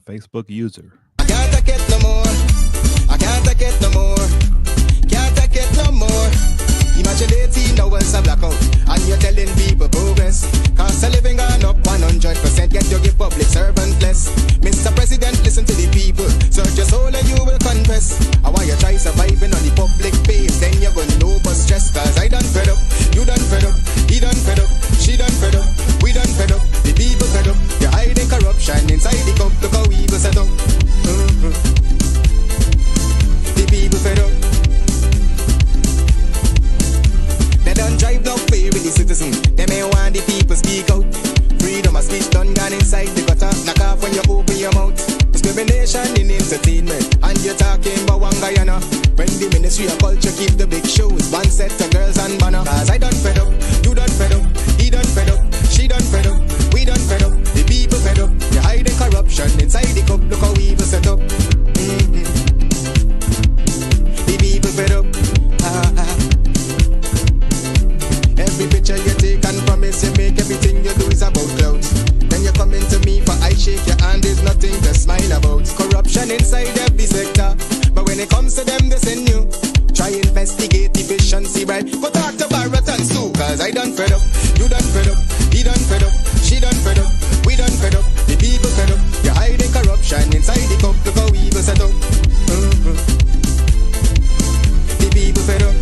Facebook user. I can't take it no more. I can't take it no more. Can't take it no more. Imagine 18 hours a blackout and you're telling people progress. Cost of living gone up 100%, yet you give public servant less. Mr. President, listen to the people. Search your soul and you will confess. I want you try surviving on the public base, then you're gonna know but stress. Cause I done fed up, you done fed up, he done fed up, she done fed up, we done fed up, the people fed up. You're hiding corruption inside the cup, look how evil set up. The people fed up. They don't drive no fear in the citizen. They may want the people speak out. Freedom of speech done gone inside the gutter. Knock off when you open your mouth. Discrimination in entertainment, and you're talking about one Guyana. When the Ministry of Culture keep the big shows, one set of girls and banner. Cause I done fed up, you done fed up, he done fed up, she done fed up, we done fed up, the people fed up. You're hiding corruption inside the cup, look how evil set up. The people fed up. Every picture you take and promise you make, everything you do is about clouds. Then you come into me for I shake your hand, there's nothing to smile about. Corruption inside every sector, but when it comes to them they send you. Try investigate efficiency, right? Go talk to Barrett and Sue. Cause I done fed up, you done fed up, he done fed up, she done fed up, we done fed up, the people fed up. You're hiding corruption inside the cup, look how evil set up. The people fed up.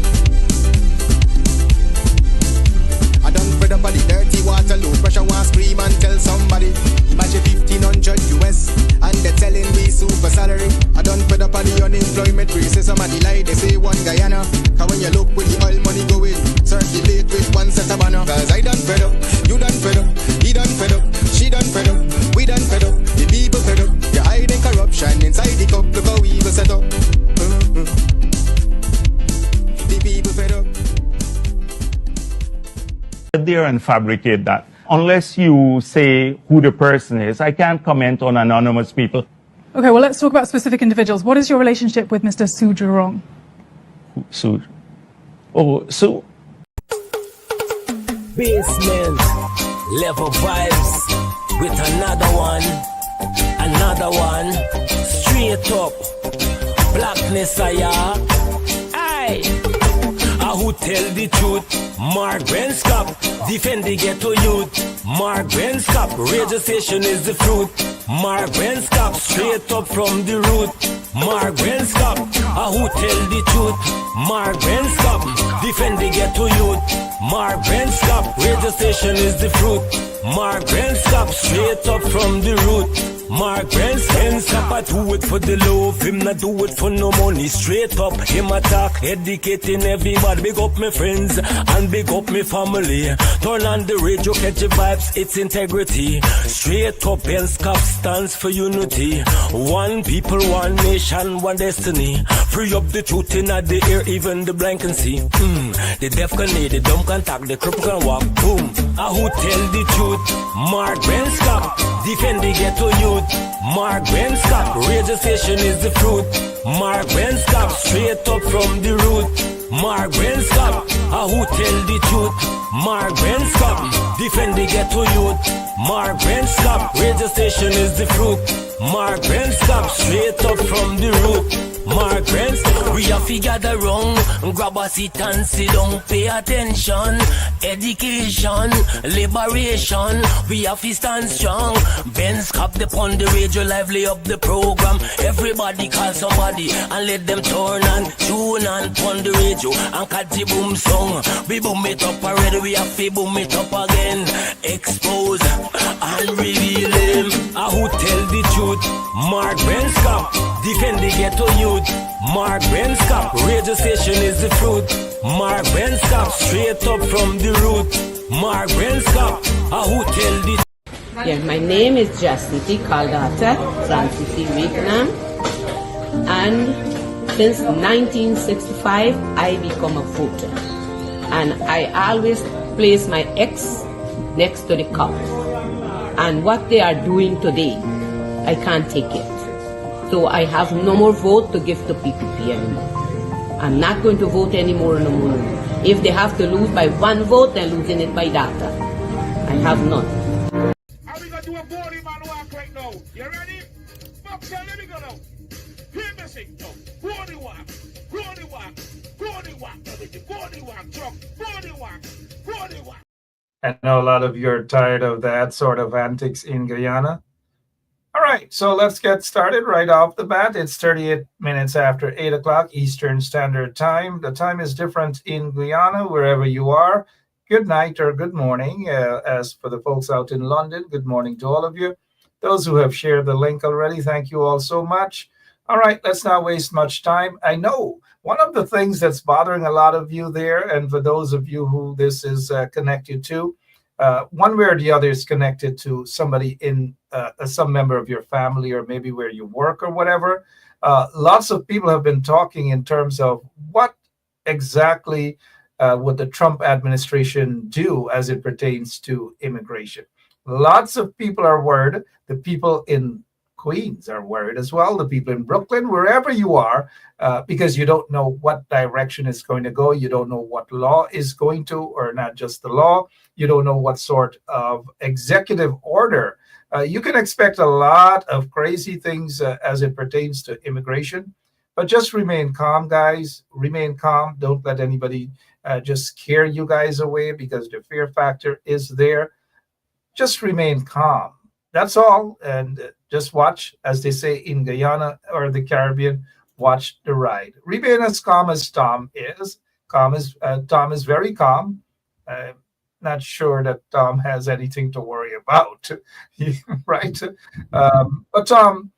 I done fed up on the dirty water, low pressure, want scream and tell somebody. Imagine 1500 US and they're telling me super salary. I done fed up on the unemployment racism and the lie they say one Guyana. Cause when you look with the oil money going, circulate with one set of banner. Cause I done fed up, you done fed up, he done fed up, she done fed up, we done fed up, the people fed up. You're hiding corruption inside the cup, look how evil set up. The people fed up. There and fabricate that. Unless you say who the person is, I can't comment on anonymous people. Okay, well, let's talk about specific individuals. What is your relationship with Mr. Su Jurong? Su? Oh, Su. Basement, level vibes with another one, straight up, blackness aye. Who tell the truth? Mark Benskop, defend the ghetto youth. Mark Benskop, radio station is the fruit. Mark Benskop, straight up from the root. Mark Benskop, who tell the truth? Mark Benskop, defend the ghetto youth. Mark Benskop, radio station is the fruit. Mark Benskop, straight up from the root. Mark Benskop, I do it for the love, him not do it for no money. Straight up, him attack, educating everybody. Big up my friends and big up my family. Turn on the radio, catch the vibes, it's integrity. Straight up, Benskop stands for unity. One people, one nation, one destiny. Free up the truth in the air, even the blind can see. The deaf can hear, the dumb can talk, the cripple can walk. Boom. Who tell the truth? Mark Benskop, defend the ghetto youth. Mark Benskop, radio station is the fruit. Mark Benskop, straight up from the root. Mark Benskop, who tell the truth? Mark Benskop, defend the ghetto youth. Mark Benskop, radio station is the fruit. Mark Benskop, straight up from the root. Mark Benskop, we have to gather wrong, grab a seat and sit down, pay attention. Education, liberation, we have to stand strong. Benskop, they on the radio, lively up the program. Everybody call somebody and let them turn and tune and on the radio and catch the boom song. We boom it up already, we have to boom it up again. Expose and reveal him. Who tell the truth? Mark Benskop, defend the ghetto youth. Mark Benskop, radio station is the fruit. Mark Benskop, straight up from the root. Mark Benskop, who tell the Yeah, my name is Jasity Kaldata Francis Vietnam, and since 1965 I become a voter, and I always place my ex next to the cop, and what they are doing today, I can't take it. So I have no more vote to give to PPP anymore. I'm not going to vote anymore no more. If they have to lose by one vote, they're losing it by data. I have none. Are we going to do a body man walk right now? You ready? So let me go now. Hear me sing now. Go the walk. Go the walk. Go the walk. Go the walk. Truck. Go the walk. Go the walk. I know a lot of you are tired of that sort of antics in Guyana. All right, so let's get started right off the bat. It's 38 minutes after 8 o'clock Eastern Standard Time. The time is different in Guyana, wherever you are. Good night or good morning. As for the folks out in London, good morning to all of you. Those who have shared the link already, thank you all so much. All right, let's not waste much time. I know one of the things that's bothering a lot of you there, and for those of you who this is connected to, one way or the other is connected to somebody in some member of your family, or maybe where you work or whatever. Lots of people have been talking in terms of what exactly would the Trump administration do as it pertains to immigration. Lots of people are worried. The people in Queens are worried as well. The people in Brooklyn, wherever you are, because you don't know what direction it's going to go. You don't know what law is going to, or not just the law. You don't know what sort of executive order. You can expect a lot of crazy things as it pertains to immigration, but just remain calm, guys. Remain calm. Don't let anybody just scare you guys away, because the fear factor is there. Just remain calm. That's all. And just watch, as they say in Guyana or the Caribbean, watch the ride. Remain as calm as Tom is. Tom is very calm. Not sure that Tom has anything to worry about, right? But Tom,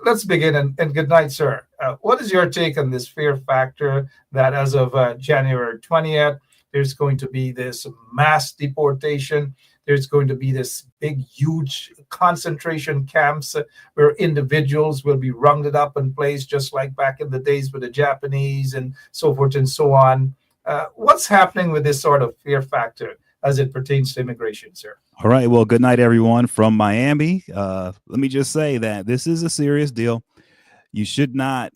let's begin. And good night, sir. What is your take on this fear factor that as of January 20th, there's going to be this mass deportation? There's going to be this big, huge concentration camps where individuals will be rounded up in place, just like back in the days with the Japanese and so forth and so on. What's happening with this sort of fear factor as it pertains to immigration, sir? All right. Well, good night, everyone from Miami. Let me just say that this is a serious deal. You should not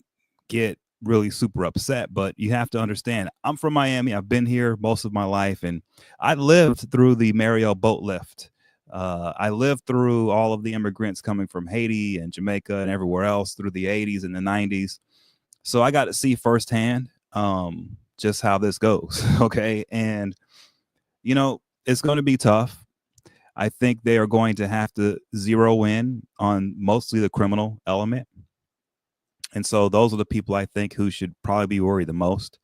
get really super upset, but you have to understand, I'm from Miami. I've been here most of my life, and I lived through the Mariel boat lift. I lived through all of the immigrants coming from Haiti and Jamaica and everywhere else through the 80s and the 90s. So I got to see firsthand just how this goes. Okay. And, you know, it's going to be tough. I think they are going to have to zero in on mostly the criminal element. And so those are the people I think who should probably be worried the most.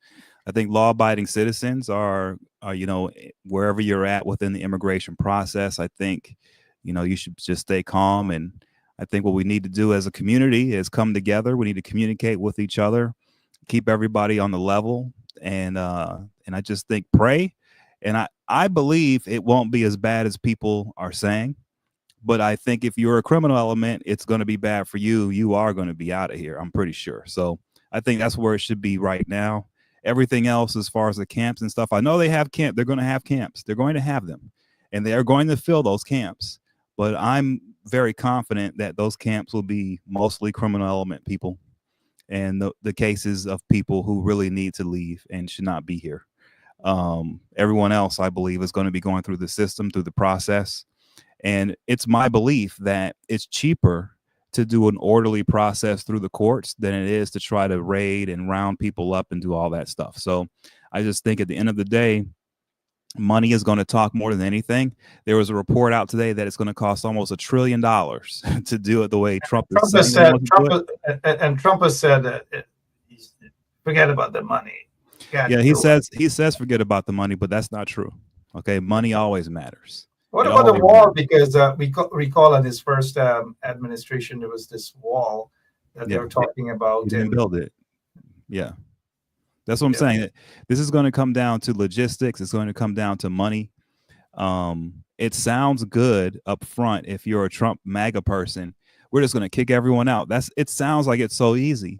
I think law-abiding citizens are, you know, wherever you're at within the immigration process, I think, you know, you should just stay calm. And I think what we need to do as a community is come together. We need to communicate with each other, keep everybody on the level. And I just think pray. And I believe it won't be as bad as people are saying. But I think if you're a criminal element, it's going to be bad for you. You are going to be out of here, I'm pretty sure. So I think that's where it should be right now. Everything else, as far as the camps and stuff, I know they have camp. They're going to have camps. They're going to have them, and they are going to fill those camps. But I'm very confident that those camps will be mostly criminal element people, and the cases of people who really need to leave and should not be here. Everyone else, I believe, is going to be going through the system, through the process. And it's my belief that it's cheaper to do an orderly process through the courts than it is to try to raid and round people up and do all that stuff. So I just think at the end of the day, money is going to talk more than anything. There was a report out today that it's going to cost almost $1 trillion to do it the way Trump has said. Trump has said forget about the money. Yeah, he says forget about the money, but that's not true. Okay, money always matters. What about the wall? Because we recall in his first administration, there was this wall that they were talking about. He didn't build it. Yeah. That's what I'm saying. This is going to come down to logistics. It's going to come down to money. It sounds good up front if you're a Trump MAGA person. We're just going to kick everyone out. It sounds like it's so easy,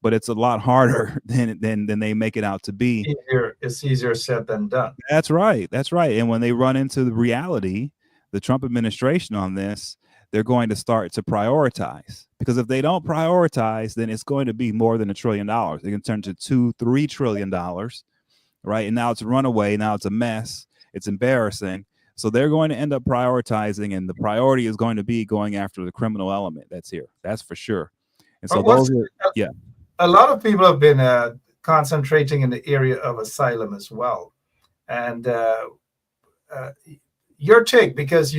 but it's a lot harder than they make it out to be. It's easier said than done. That's right. That's right. And when they run into the reality, the Trump administration on this, they're going to start to prioritize, because if they don't prioritize, then it's going to be more than $1 trillion. They can turn to $2-3 trillion, right? And now it's a runaway. Now it's a mess. It's embarrassing. So they're going to end up prioritizing, and the priority is going to be going after the criminal element that's here. That's for sure. And so What's those are, yeah. a lot of people have been concentrating in the area of asylum as well. And your take, because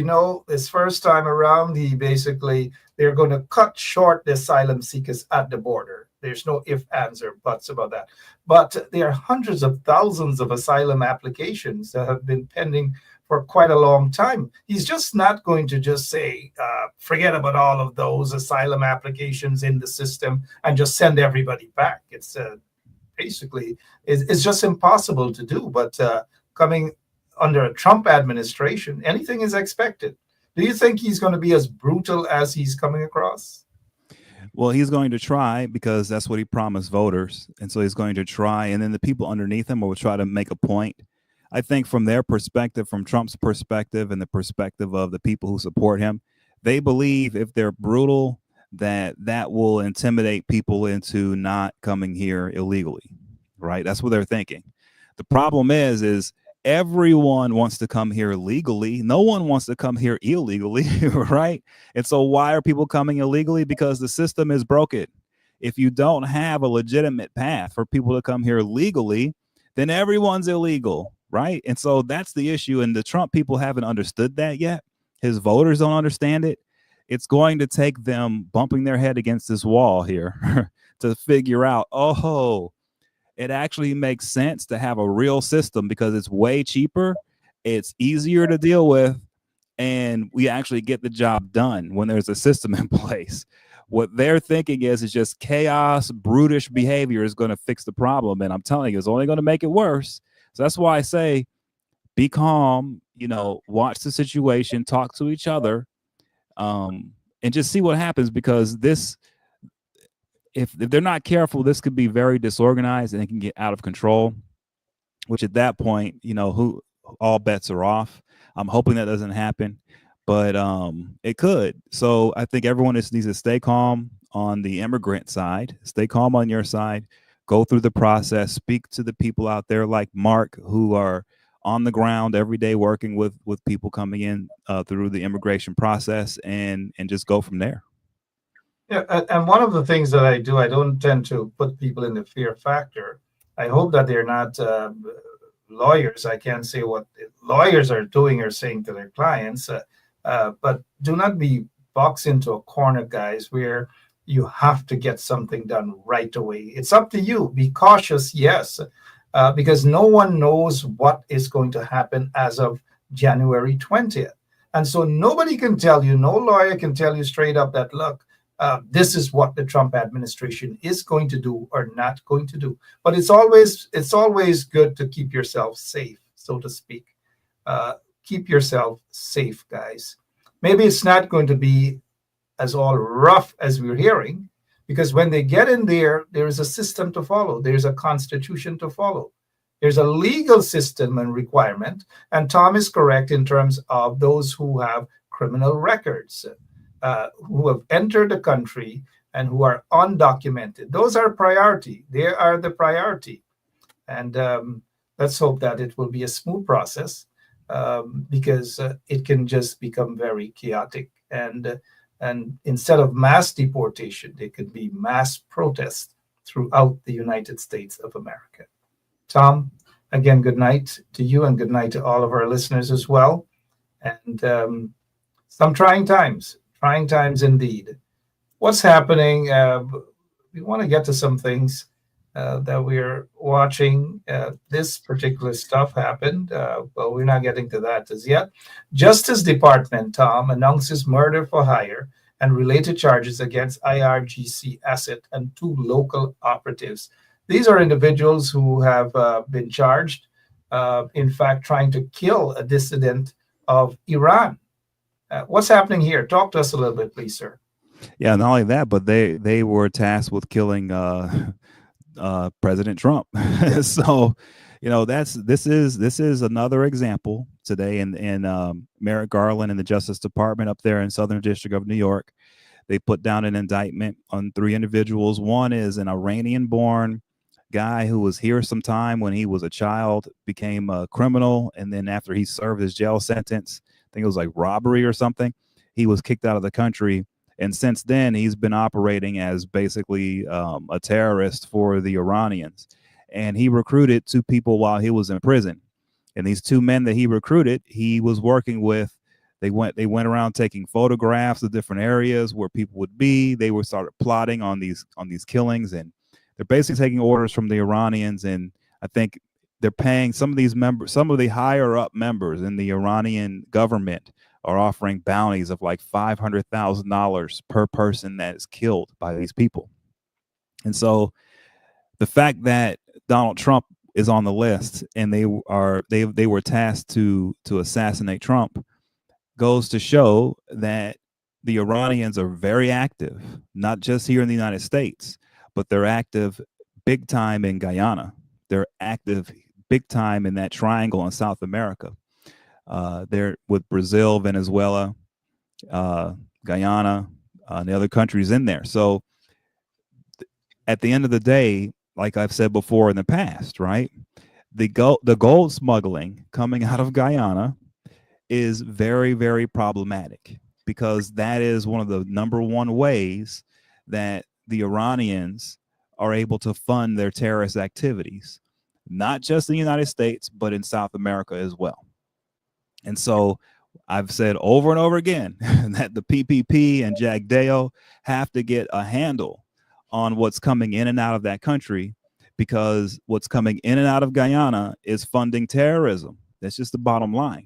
this first time around, they're going to cut short the asylum seekers at the border. There's no ifs, ands, or buts about that. But there are hundreds of thousands of asylum applications that have been pending for quite a long time. He's just not going to just say, forget about all of those asylum applications in the system and just send everybody back. It's basically, it's just impossible to do. But coming under a Trump administration, anything is expected. Do you think he's going to be as brutal as he's coming across? Well, he's going to try, because that's what he promised voters. And so he's going to try. And then the people underneath him will try to make a point. I think from their perspective, from Trump's perspective and the perspective of the people who support him, they believe if they're brutal, that will intimidate people into not coming here illegally. Right? That's what they're thinking. The problem is everyone wants to come here legally. No one wants to come here illegally, right? And so why are people coming illegally? Because the system is broken. If you don't have a legitimate path for people to come here legally, then everyone's illegal, right? And so that's the issue. And the Trump people haven't understood that yet. His voters don't understand it. It's going to take them bumping their head against this wall here to figure out, it actually makes sense to have a real system, because it's way cheaper, it's easier to deal with, and we actually get the job done when there's a system in place. What they're thinking is just chaos, brutish behavior is going to fix the problem. And I'm telling you, it's only going to make it worse. So that's why I say, be calm, watch the situation, talk to each other, and just see what happens, because if they're not careful, this could be very disorganized and it can get out of control, which at that point, all bets are off. I'm hoping that doesn't happen, but it could. So I think everyone just needs to stay calm on the immigrant side, stay calm on your side, go through the process, speak to the people out there like Mark, who are on the ground every day working with people coming in through the immigration process, and just go from there. Yeah, and one of the things that I do, I don't tend to put people in the fear factor. I hope that they're not lawyers. I can't say what lawyers are doing or saying to their clients, but do not be boxed into a corner, guys, where you have to get something done right away. It's up to you. Be cautious, yes, because no one knows what is going to happen as of January 20th. And so nobody can tell you, no lawyer can tell you straight up that, look, this is what the Trump administration is going to do or not going to do. But it's always good to keep yourself safe, so to speak. Keep yourself safe, guys. Maybe it's not going to be as all rough as we're hearing, because when they get in there is a system to follow. There's a constitution to follow. There's a legal system and requirement. And Tom is correct in terms of those who have criminal records, who have entered the country and who are undocumented. Those are priority. They are the priority. And let's hope that it will be a smooth process, because it can just become very chaotic. And instead of mass deportation, there could be mass protest throughout the United States of America. Tom, again, good night to you, and good night to all of our listeners as well. And some trying times indeed. What's happening? We want to get to some things that we're watching. This particular stuff happened. Well, we're not getting to that as yet. Justice Department, Tom, announces murder for hire and related charges against IRGC asset and 2 local operatives. These are individuals who have been charged, in fact, trying to kill a dissident of Iran. What's happening here? Talk to us a little bit, please, sir. Yeah, not only that, but they were tasked with killing President Trump. So, this is another example today in Merrick Garland and the Justice Department up there in Southern District of New York. They put down an indictment on 3 individuals. One is an Iranian-born guy who was here sometime when he was a child, became a criminal, and then after he served his jail sentence, I think it was like robbery or something, he was kicked out of the country And since then, he's been operating as basically a terrorist for the Iranians. And he recruited 2 people while he was in prison. And these 2 men that he recruited, he was working with. They went around taking photographs of different areas where people would be. They were started plotting on these killings, and they're basically taking orders from the Iranians. And I think they're paying some of these members, some of the higher up members in the Iranian government are offering bounties of like $500,000 per person that is killed by these people. And so the fact that Donald Trump is on the list and they were tasked to assassinate Trump goes to show that the Iranians are very active, not just here in the United States, but they're active big time in Guyana. They're active big time in that triangle in South America. They're with Brazil, Venezuela, Guyana, and the other countries in there. So at the end of the day, like I've said before in the past, right? The gold smuggling coming out of Guyana is very, very problematic, because that is one of the #1 ways that the Iranians are able to fund their terrorist activities, not just in the United States, but in South America as well. And so I've said over and over again that the PPP and Jagdeo have to get a handle on what's coming in and out of that country, because what's coming in and out of Guyana is funding terrorism. That's just the bottom line.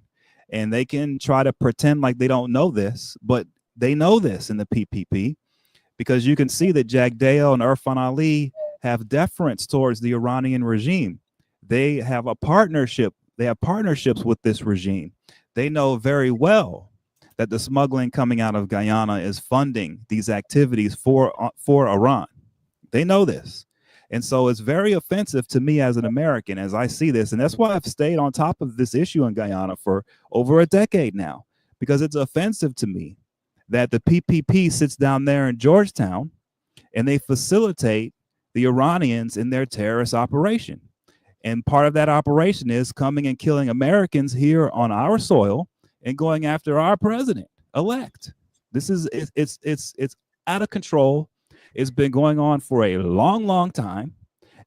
And they can try to pretend like they don't know this, but they know this in the PPP, because you can see that Jagdeo and Irfan Ali have deference towards the Iranian regime. They have a partnership. They have partnerships with this regime. They know very well that the smuggling coming out of Guyana is funding these activities for Iran. They know this. And so it's very offensive to me as an American as I see this. And that's why I've stayed on top of this issue in Guyana for over a decade now, because it's offensive to me that the PPP sits down there in Georgetown and they facilitate the Iranians in their terrorist operation. And part of that operation is coming and killing Americans here on our soil and going after our president-elect. This is it's out of control. It's been going on for a long, long time,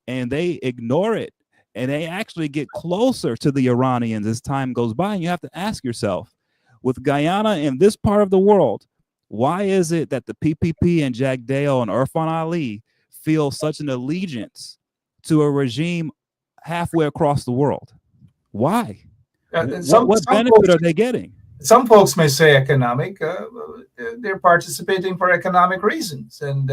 and they ignore it, and they actually get closer to the Iranians as time goes by. And you have to ask yourself, with Guyana in this part of the world, why is it that the PPP and Jagdeo and Irfan Ali feel such an allegiance to a regime halfway across the world? Why? What benefit are they getting? Some folks may say economic. They're participating for economic reasons, and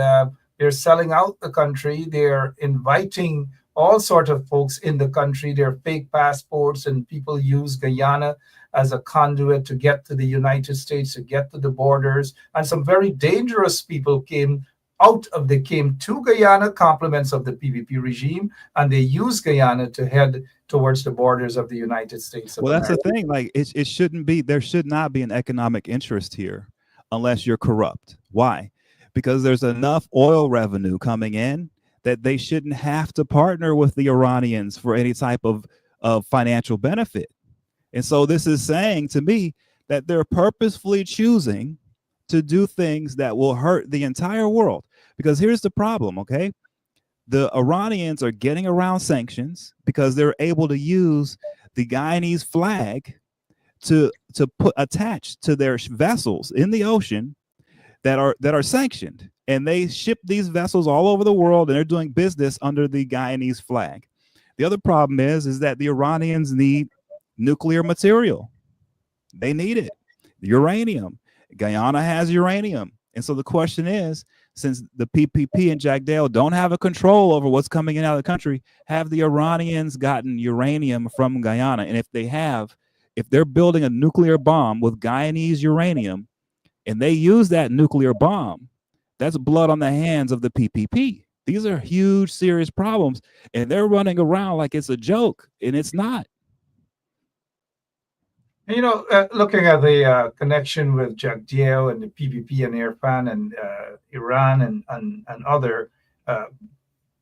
they're selling out the country. They're inviting all sorts of folks in the country. They're fake passports, and people use Guyana as a conduit to get to the United States, to get to the borders. And some very dangerous people came to Guyana, compliments of the PPP regime, and they use Guyana to head towards the borders of the United States. Well, that's the thing. Like, it shouldn't be. There should not be an economic interest here unless you're corrupt. Why? Because there's enough oil revenue coming in that they shouldn't have to partner with the Iranians for any type of financial benefit. And so this is saying to me that they're purposefully choosing to do things that will hurt the entire world. Because here's the problem, okay? The Iranians are getting around sanctions because they're able to use the Guyanese flag to put attached to their vessels in the ocean that are sanctioned. And they ship these vessels all over the world, and they're doing business under the Guyanese flag. The other problem is that the Iranians need nuclear material. They need it. Uranium. Guyana has uranium. And so the question is, since the PPP and Jagdeo don't have a control over what's coming in out of the country, have the Iranians gotten uranium from Guyana? And if they have, if they're building a nuclear bomb with Guyanese uranium and they use that nuclear bomb, that's blood on the hands of the PPP. These are huge, serious problems, and they're running around like it's a joke, and it's not. You know, looking at the connection with Jagdeo and the PPP and Irfan and Iran and other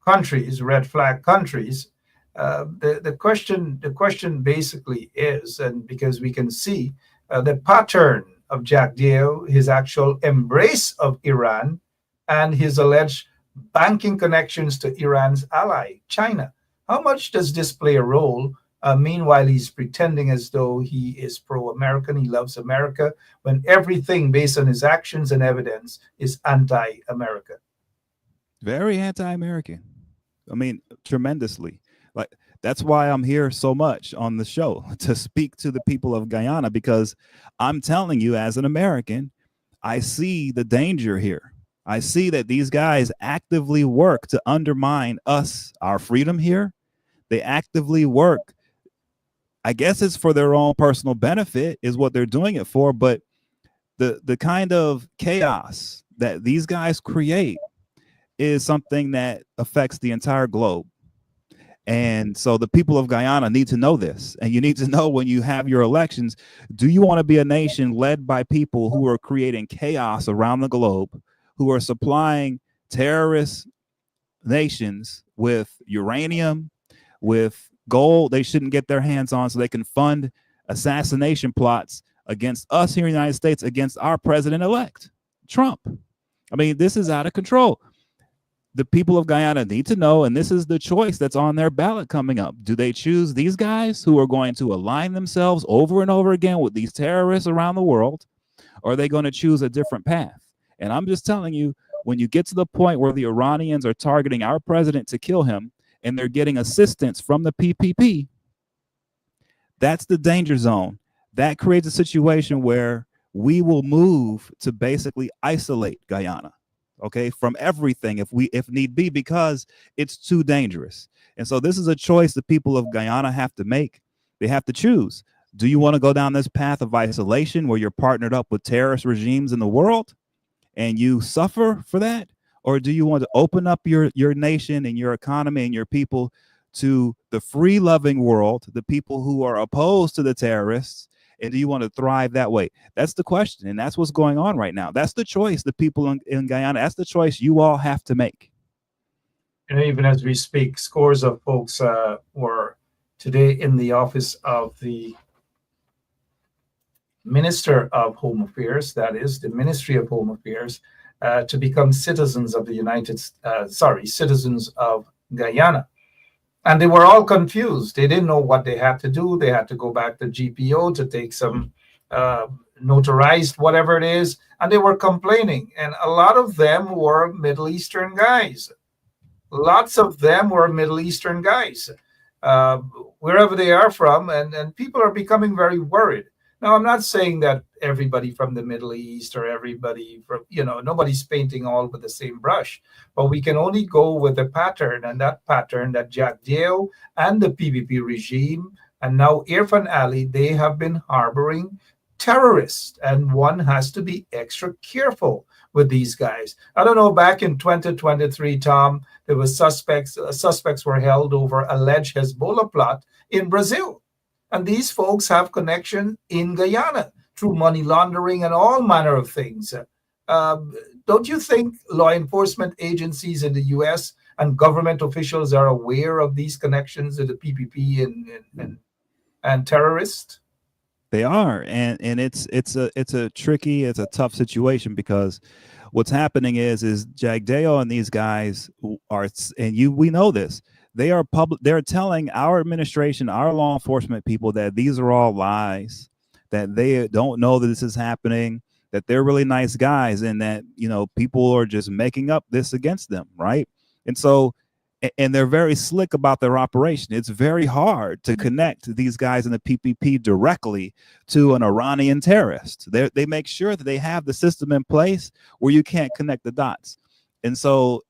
countries, red flag countries, the question basically is, and because we can see the pattern of Jack Deo, his actual embrace of Iran, and his alleged banking connections to Iran's ally, China. How much does this play a role? Meanwhile, he's pretending as though he is pro-American, he loves America, when everything based on his actions and evidence is anti-American. Very anti-American. I mean, tremendously. Like, that's why I'm here so much on the show, to speak to the people of Guyana, because I'm telling you, as an American, I see the danger here. I see that these guys actively work to undermine us, our freedom here. They actively work. I guess it's for their own personal benefit is what they're doing it for. But the kind of chaos that these guys create is something that affects the entire globe. And so the people of Guyana need to know this. And you need to know, when you have your elections, do you want to be a nation led by people who are creating chaos around the globe, who are supplying terrorist nations with uranium, with gold they shouldn't get their hands on, so they can fund assassination plots against us here in the United States, against our president-elect, Trump? I mean, this is out of control. The people of Guyana need to know, and this is the choice that's on their ballot coming up. Do they choose these guys who are going to align themselves over and over again with these terrorists around the world, or are they going to choose a different path? And I'm just telling you, when you get to the point where the Iranians are targeting our president to kill him, and they're getting assistance from the PPP, that's the danger zone. That creates a situation where we will move to basically isolate Guyana, okay, from everything if need be, because it's too dangerous. And so this is a choice the people of Guyana have to make. They have to choose. Do you want to go down this path of isolation where you're partnered up with terrorist regimes in the world and you suffer for that? Or do you want to open up your nation and your economy and your people to the free loving world, the people who are opposed to the terrorists? And do you want to thrive that way? That's the question. And that's what's going on right now. That's the choice the people in Guyana, that's the choice you all have to make. And even as we speak, scores of folks were today in the office of the Minister of Home Affairs, that is the Ministry of Home Affairs, to become citizens of citizens of Guyana. And they were all confused. They didn't know what they had to do. They had to go back to GPO to take some notarized whatever it is. And they were complaining. And a lot of them were Middle Eastern guys. Lots of them were Middle Eastern guys, wherever they are from. And people are becoming very worried. Now, I'm not saying that everybody from the Middle East or everybody from, nobody's painting all with the same brush, but we can only go with the pattern, and that pattern that Jack Deo and the PPP regime and now Irfan Ali, they have been harboring terrorists, and one has to be extra careful with these guys. I don't know, back in 2023, Tom, there was suspects were held over alleged Hezbollah plot in Brazil. And these folks have connection in Guyana through money laundering and all manner of things. Don't you think law enforcement agencies in the U.S. and government officials are aware of these connections to the PPP and terrorists? They are, and it's a tough situation, because what's happening is Jack Deo and these guys are, and we know this. They're telling our administration, our law enforcement people, that these are all lies, that they don't know that this is happening, that they're really nice guys, and that, people are just making up this against them, right? And so, and they're very slick about their operation. It's very hard to connect these guys in the PPP directly to an Iranian terrorist. They make sure that they have the system in place where you can't connect the dots. And so,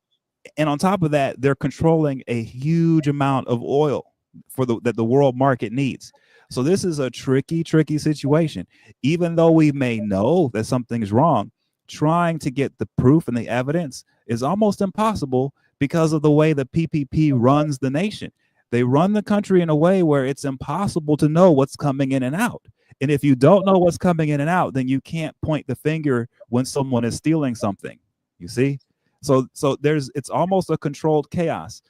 and on top of that, they're controlling a huge amount of oil that the world market needs. So this is a tricky situation. Even though we may know that something's wrong, trying to get the proof and the evidence is almost impossible because of the way the PPP runs the nation. They run the country in a way where it's impossible to know what's coming in and out. And if you don't know what's coming in and out, then you can't point the finger when someone is stealing something, you see? So it's almost a controlled chaos.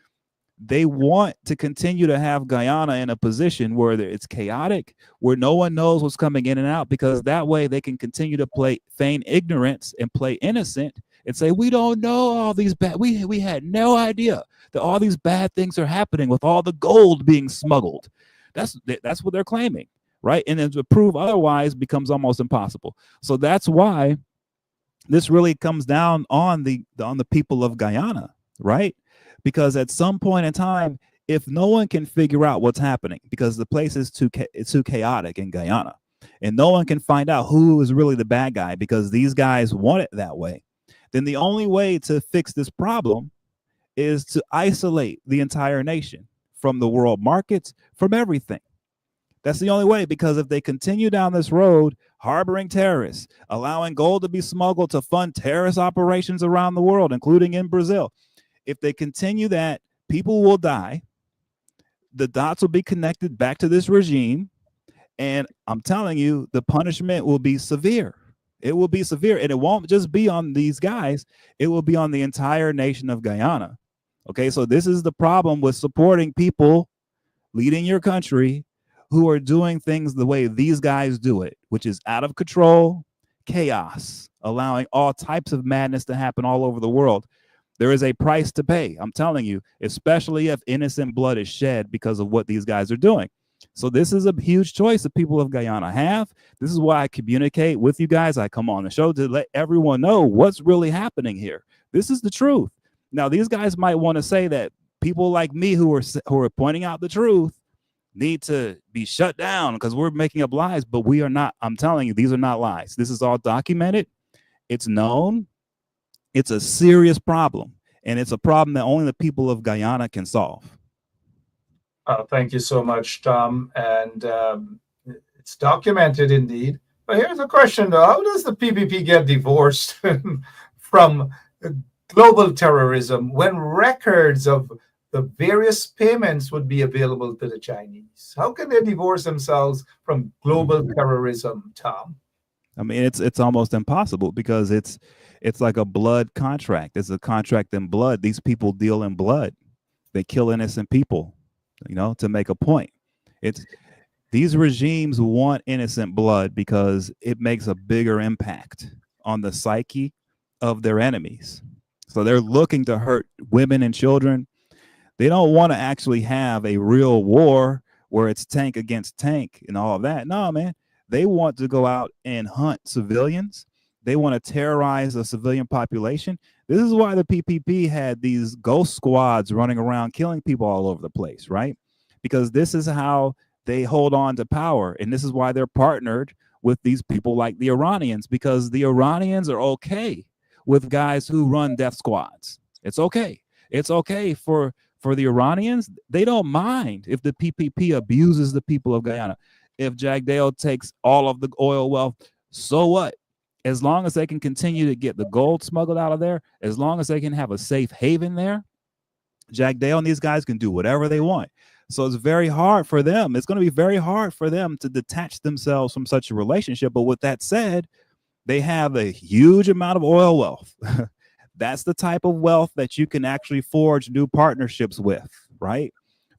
They want to continue to have Guyana in a position where it's chaotic, where no one knows what's coming in and out, because that way they can continue to feign ignorance and play innocent and say, we don't know all these bad, we had no idea that all these bad things are happening with all the gold being smuggled. That's what they're claiming, right? And then to prove otherwise becomes almost impossible. So that's why this really comes down on the people of Guyana, right? Because at some point in time, if no one can figure out what's happening, because the place is too chaotic in Guyana, and no one can find out who is really the bad guy because these guys want it that way, then the only way to fix this problem is to isolate the entire nation from the world markets, from everything. That's the only way, because if they continue down this road, harboring terrorists, allowing gold to be smuggled to fund terrorist operations around the world, including in Brazil, if they continue that, people will die. The dots will be connected back to this regime. And I'm telling you, the punishment will be severe. It will be severe. And it won't just be on these guys. It will be on the entire nation of Guyana. Okay, so this is the problem with supporting people leading your country who are doing things the way these guys do it, which is out of control, chaos, allowing all types of madness to happen all over the world. There is a price to pay, I'm telling you, especially if innocent blood is shed because of what these guys are doing. So this is a huge choice the people of Guyana have. This is why I communicate with you guys. I come on the show to let everyone know what's really happening here. This is the truth. Now, these guys might want to say that people like me who are pointing out the truth need to be shut down because we're making up lies, but we are not. I'm telling you, these are not lies. This is all documented. It's known. It's a serious problem, and it's a problem that only the people of Guyana can solve. Thank you so much, Tom. And it's documented indeed. But here's a question, though. How does the PPP get divorced from global terrorism when records of the various payments would be available to the Chinese? How can they divorce themselves from global terrorism, Tom? I mean, it's almost impossible, because it's like a blood contract. It's a contract in blood. These people deal in blood. They kill innocent people, to make a point. These regimes want innocent blood because it makes a bigger impact on the psyche of their enemies. So they're looking to hurt women and children. They don't want to actually have a real war where it's tank against tank and all of that. No, man. They want to go out and hunt civilians. They want to terrorize the civilian population. This is why the PPP had these ghost squads running around killing people all over the place, right? Because this is how they hold on to power. And this is why they're partnered with these people like the Iranians, because the Iranians are okay with guys who run death squads. It's okay. It's okay for the Iranians. They don't mind if the PPP abuses the people of Guyana. If Jagdeo takes all of the oil wealth, so what? As long as they can continue to get the gold smuggled out of there, as long as they can have a safe haven there, Jagdeo and these guys can do whatever they want. So it's very hard for them. It's going to be very hard for them to detach themselves from such a relationship. But with that said, they have a huge amount of oil wealth. That's the type of wealth that you can actually forge new partnerships with, right?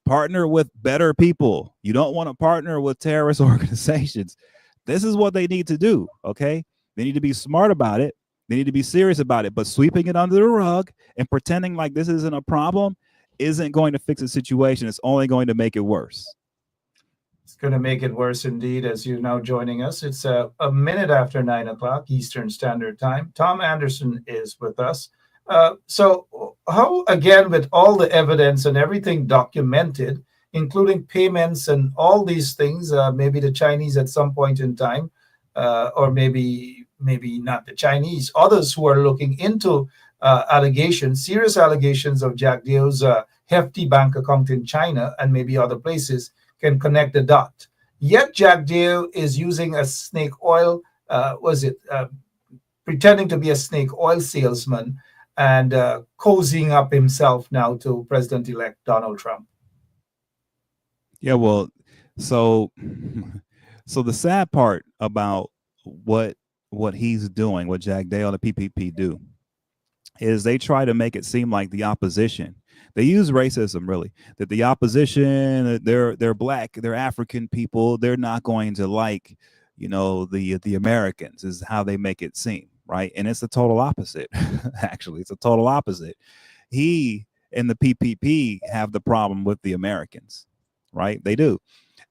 Partner with better people. You don't want to partner with terrorist organizations. This is what they need to do, okay? They need to be smart about it. They need to be serious about it. But sweeping it under the rug and pretending like this isn't a problem isn't going to fix the situation. It's only going to make it worse. It's going to make it worse indeed, as you're now joining us. It's a minute after 9 o'clock Eastern Standard Time. Tom Anderson is with us. So how, again, with all the evidence and everything documented, including payments and all these things, maybe the Chinese at some point in time, or maybe not the Chinese, others who are looking into allegations, serious allegations of Jagdeo's hefty bank account in China and maybe other places, can connect the dot. Yet Jagdeo is using a snake oil, pretending to be a snake oil salesman and cozying up himself now to President-elect Donald Trump. Yeah, well, so the sad part about what he's doing, what Jagdeo and the PPP do, is they try to make it seem like the opposition, they use racism, really, that the opposition, they're black, they're African people, they're not going to like, the Americans, is how they make it seem, right? And it's the total opposite. Actually, it's a total opposite. He and the PPP have the problem with the Americans, right? They do.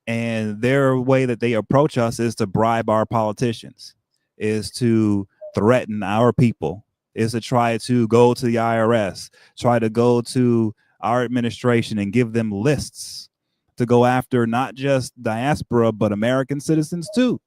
And their way that they approach us is to bribe our politicians, is to threaten our people, is to try to go to the IRS, try to go to our administration and give them lists to go after not just diaspora, but American citizens too,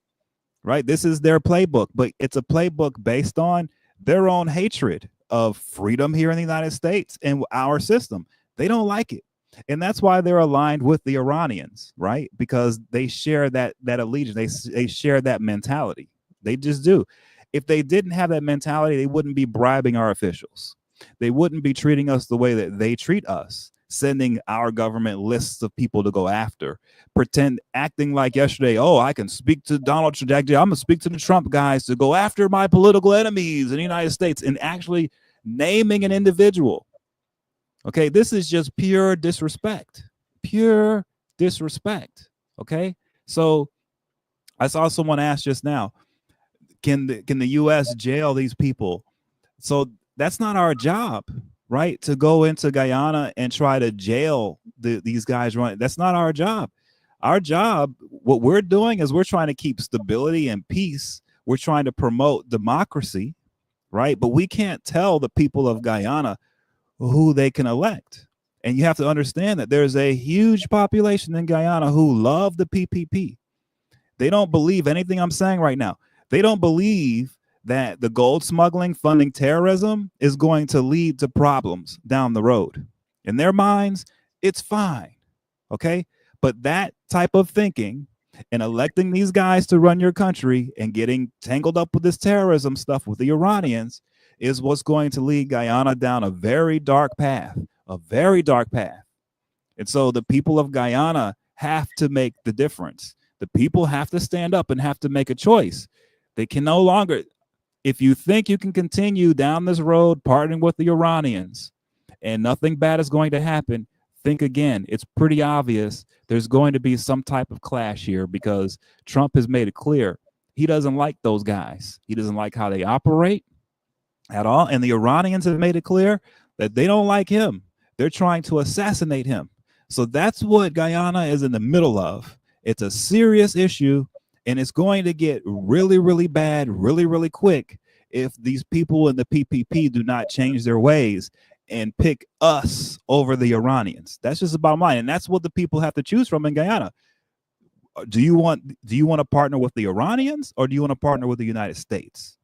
right? This is their playbook, but it's a playbook based on their own hatred of freedom here in the United States and our system. They don't like it. And that's why they're aligned with the Iranians, right? Because they share that allegiance. They share that mentality. They just do. If they didn't have that mentality, they wouldn't be bribing our officials. They wouldn't be treating us the way that they treat us, sending our government lists of people to go after, acting like yesterday, oh, I can speak to Donald Trump. I'm going to speak to the Trump guys to go after my political enemies in the United States, and actually naming an individual. Okay, this is just pure disrespect. Pure disrespect. Okay, so I saw someone ask just now, can the U.S. jail these people? So that's not our job, right? To go into Guyana and try to jail these guys. That's not our job. Our job, what we're doing is we're trying to keep stability and peace. We're trying to promote democracy, right? But we can't tell the people of Guyana who they can elect. And you have to understand that there's a huge population in Guyana who love the PPP. They don't believe anything I'm saying right now. They don't believe that the gold smuggling funding terrorism is going to lead to problems down the road. In their minds, it's fine. Okay. But that type of thinking and electing these guys to run your country and getting tangled up with this terrorism stuff with the Iranians is what's going to lead Guyana down a very dark path, a very dark path. And so the people of Guyana have to make the difference. The people have to stand up and have to make a choice. They can no longer, if you think you can continue down this road partnering with the Iranians and nothing bad is going to happen, think again. It's pretty obvious there's going to be some type of clash here, because Trump has made it clear he doesn't like those guys. He doesn't like how they operate at all. And the Iranians have made it clear that they don't like him. They're trying to assassinate him. So that's what Guyana is in the middle of. It's a serious issue, and it's going to get really, really bad, really, really quick if these people in the PPP do not change their ways and pick us over the Iranians. That's just the bottom line. And that's what the people have to choose from in Guyana. Do you want to partner with the Iranians, or do you want to partner with the United States?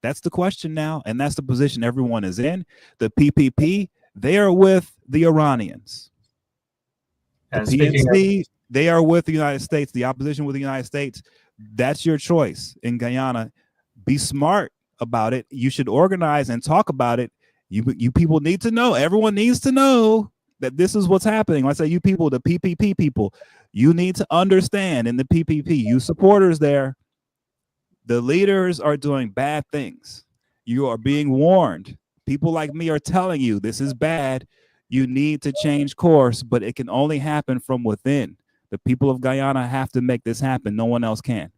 That's the question now, and that's the position everyone is in. The PPP, they are with the Iranians. And the PNC, they are with the United States. The opposition with the United States. That's your choice in Guyana. Be smart about it. You should organize and talk about it. You people need to know. Everyone needs to know that this is what's happening. When I say you people, the PPP people, you need to understand in the PPP, you supporters there, the leaders are doing bad things. You are being warned. People like me are telling you this is bad. You need to change course, but it can only happen from within. The people of Guyana have to make this happen. No one else can.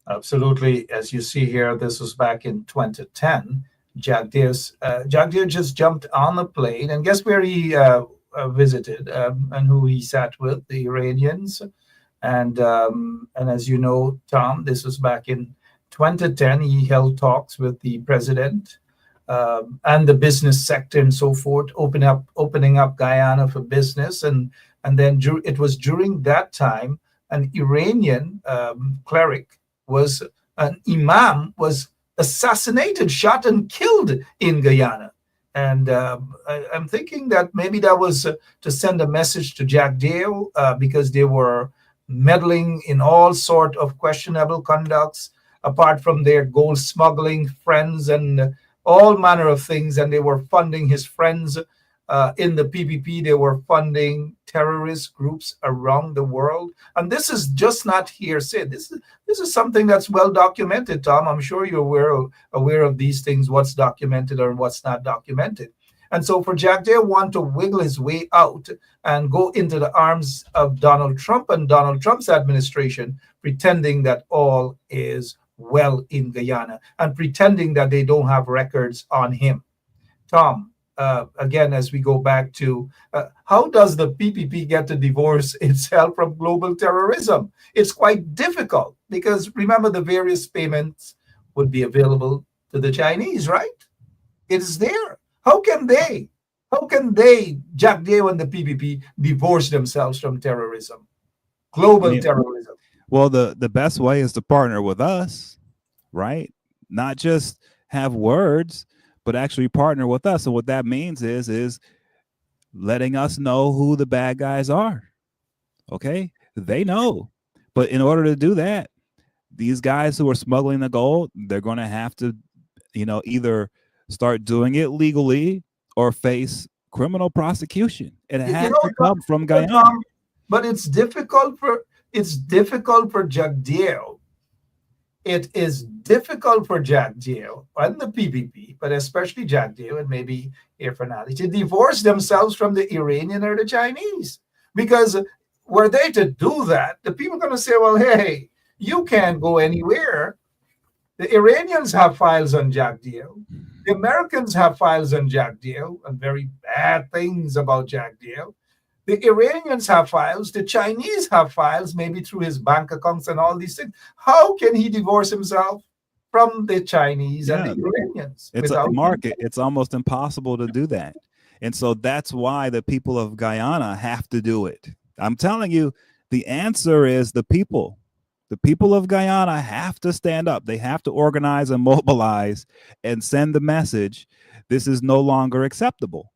Absolutely. As you see here, this was back in 2010. Jagdir just jumped on the plane, and guess where he visited and who he sat with? The Iranians. And as you know, Tom, this was back in 2010. He held talks with the president and the business sector and so forth, opening up Guyana for business. And then it was during that time an Iranian cleric an imam was assassinated, shot and killed in Guyana. And I'm thinking that maybe that was to send a message to Jagdir because they were meddling in all sort of questionable conducts, apart from their gold smuggling friends and all manner of things, and they were funding his friends in the PPP, they were funding terrorist groups around the world. And this is just not hearsay. This is something that's well documented, Tom. I'm sure you're aware of these things, what's documented or what's not documented. And so for Jack Day want to wiggle his way out and go into the arms of Donald Trump and Donald Trump's administration, pretending that all is well in Guyana and pretending that they don't have records on him. Tom, again, as we go back to how does the PPP get to divorce itself from global terrorism? It's quite difficult because remember the various payments would be available to the Chinese, right? It is there. How can they, Jack Day and the PPP, divorce themselves from terrorism, global terrorism? Well, the best way is to partner with us, right? Not just have words, but actually partner with us. And what that means is letting us know who the bad guys are. Okay, they know, but in order to do that, these guys who are smuggling the gold, they're going to have to, either start doing it legally or face criminal prosecution. It has to come from Guyana. But it's difficult for Jack Day. It is difficult for Jack Day and the PPP, but especially Jack Day and maybe Irfan Ali, to divorce themselves from the Iranian or the Chinese. Because were they to do that, the people are going to say, well, hey, you can't go anywhere. The Iranians have files on Jack Day. The Americans have files on Jack Day and very bad things about Jack Day. The Iranians have files. The Chinese have files, maybe through his bank accounts and all these things. How can he divorce himself from the Chinese and the Iranians? It's a market. It's almost impossible to do that. And so that's why the people of Guyana have to do it. I'm telling you, the answer is the people. The people of Guyana have to stand up. They have to organize and mobilize and send the message. This is no longer acceptable.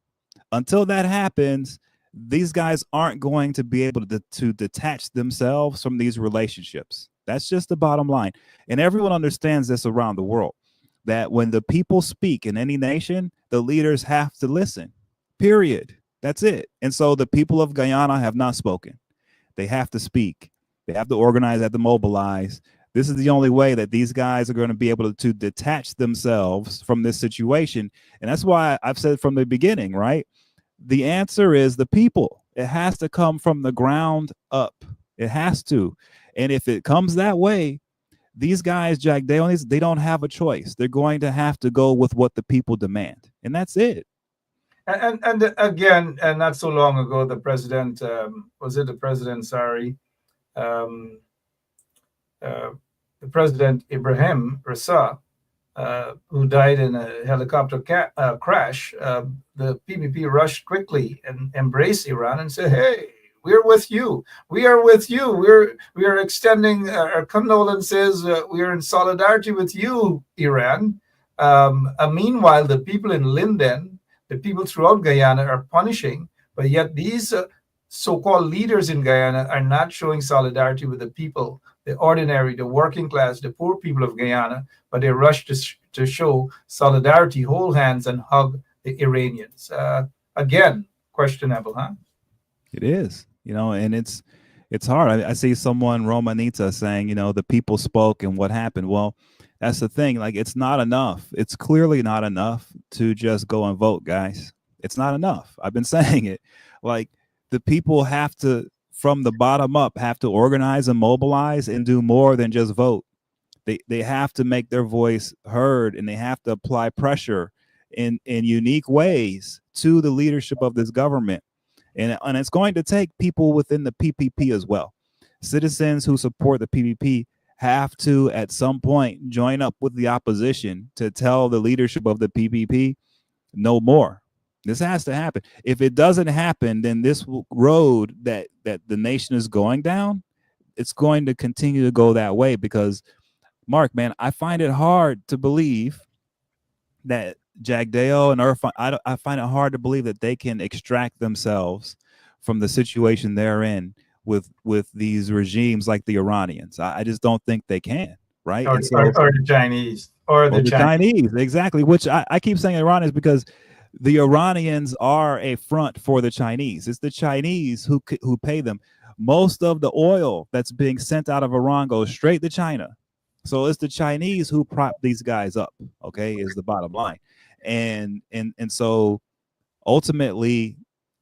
Until that happens, these guys aren't going to be able to detach themselves from these relationships. That's just the bottom line. And everyone understands this around the world, that when the people speak in any nation, the leaders have to listen, period. That's it. And so the people of Guyana have not spoken. They have to speak. They have to organize, they have to mobilize. This is the only way that these guys are going to be able to detach themselves from this situation. And that's why I've said from the beginning, right? The answer is the people. It has to come from the ground up. It has to. And if it comes that way, these guys, Jack Day, they don't have a choice. They're going to have to go with what the people demand. And that's it. And again, and not so long ago, the president, the President Ibrahim Raza, who died in a helicopter crash, the PPP rushed quickly and embraced Iran and said, hey, we're with you. We are with you. We are extending our condolences. We are in solidarity with you, Iran. Meanwhile, the people in Linden, the people throughout Guyana are punishing, but yet these so-called leaders in Guyana are not showing solidarity with the people, the ordinary, the working class, the poor people of Guyana, but they rush to show solidarity, hold hands, and hug the Iranians. Again, questionable, huh? It is, and it's hard. I see someone, Romanita, saying, the people spoke and what happened. Well, that's the thing. Like, it's not enough. It's clearly not enough to just go and vote, guys. It's not enough. I've been saying it. Like, the people have to, from the bottom up, have to organize and mobilize and do more than just vote. They have to make their voice heard, and they have to apply pressure in unique ways to the leadership of this government. And it's going to take people within the PPP as well. Citizens who support the PPP have to, at some point, join up with the opposition to tell the leadership of the PPP no more. This has to happen. If it doesn't happen, then this road that the nation is going down, it's going to continue to go that way. Because, Mark, man, I find it hard to believe that Jack Day and Irfan, I find it hard to believe that they can extract themselves from the situation they're in with these regimes like the Iranians. I just don't think they can, right? Or the Chinese. Or the Chinese, exactly. Which I keep saying Iranians because the Iranians are a front for the Chinese. It's the Chinese who pay them. Most of the oil that's being sent out of Iran goes straight to China. So it's the Chinese who prop these guys up, okay, is the bottom line. And so ultimately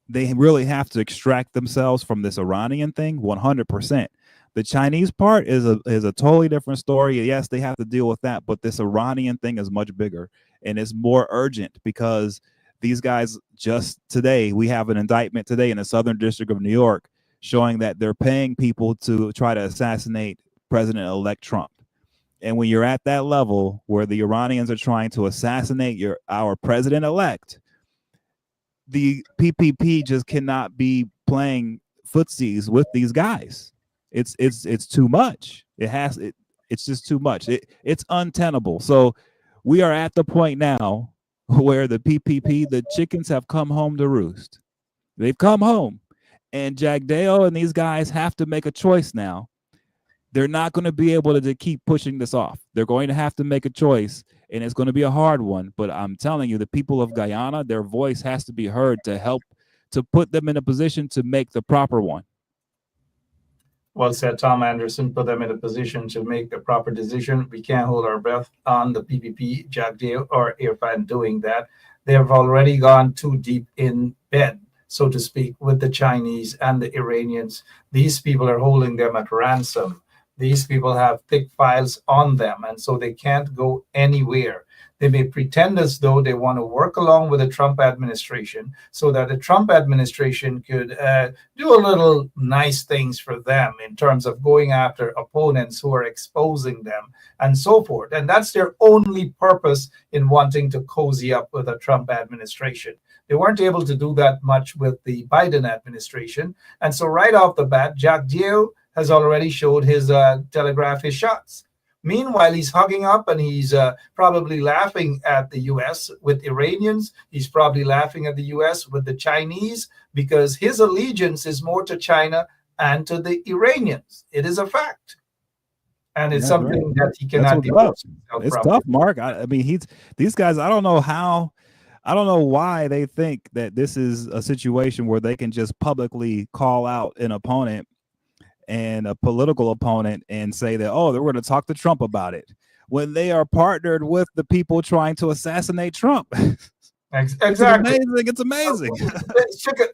they really have to extract themselves from this Iranian thing 100%. The Chinese part is a totally different story. Yes, they have to deal with that, but this Iranian thing is much bigger and it's more urgent because these guys, just today, we have an indictment today in the Southern District of New York showing that they're paying people to try to assassinate President-elect Trump. And when you're at that level where the Iranians are trying to assassinate our president-elect, the PPP just cannot be playing footsies with these guys. It's too much. It's just too much. It's untenable. So we are at the point now where the PPP, the chickens have come home to roost. They've come home, and Jagdeo and these guys have to make a choice now. They're not going to be able to keep pushing this off. They're going to have to make a choice, and it's going to be a hard one. But I'm telling you, the people of Guyana, their voice has to be heard to help to put them in a position to make the proper one. Well said, Tom Anderson. Put them in a position to make the proper decision. We can't hold our breath on the PPP, Jagdeo or Irfan doing that. They have already gone too deep in bed, so to speak, with the Chinese and the Iranians. These people are holding them at ransom. These people have thick files on them, and so they can't go anywhere. They may pretend as though they want to work along with the Trump administration so that the Trump administration could do a little nice things for them in terms of going after opponents who are exposing them and so forth. And that's their only purpose in wanting to cozy up with the Trump administration. They weren't able to do that much with the Biden administration. And so right off the bat, Jagdeo has already showed his telegraph his shots. Meanwhile, he's hugging up and he's probably laughing at the U.S. with Iranians. He's probably laughing at the U.S. with the Chinese because his allegiance is more to China and to the Iranians. It is a fact. And it's something that he cannot divorce himself It's from. tough, Mark. I mean, these guys, I don't know why they think that this is a situation where they can just publicly call out an opponent and a political opponent and say that, oh, they're going to talk to Trump about it when they are partnered with the people trying to assassinate Trump. Exactly. It's amazing.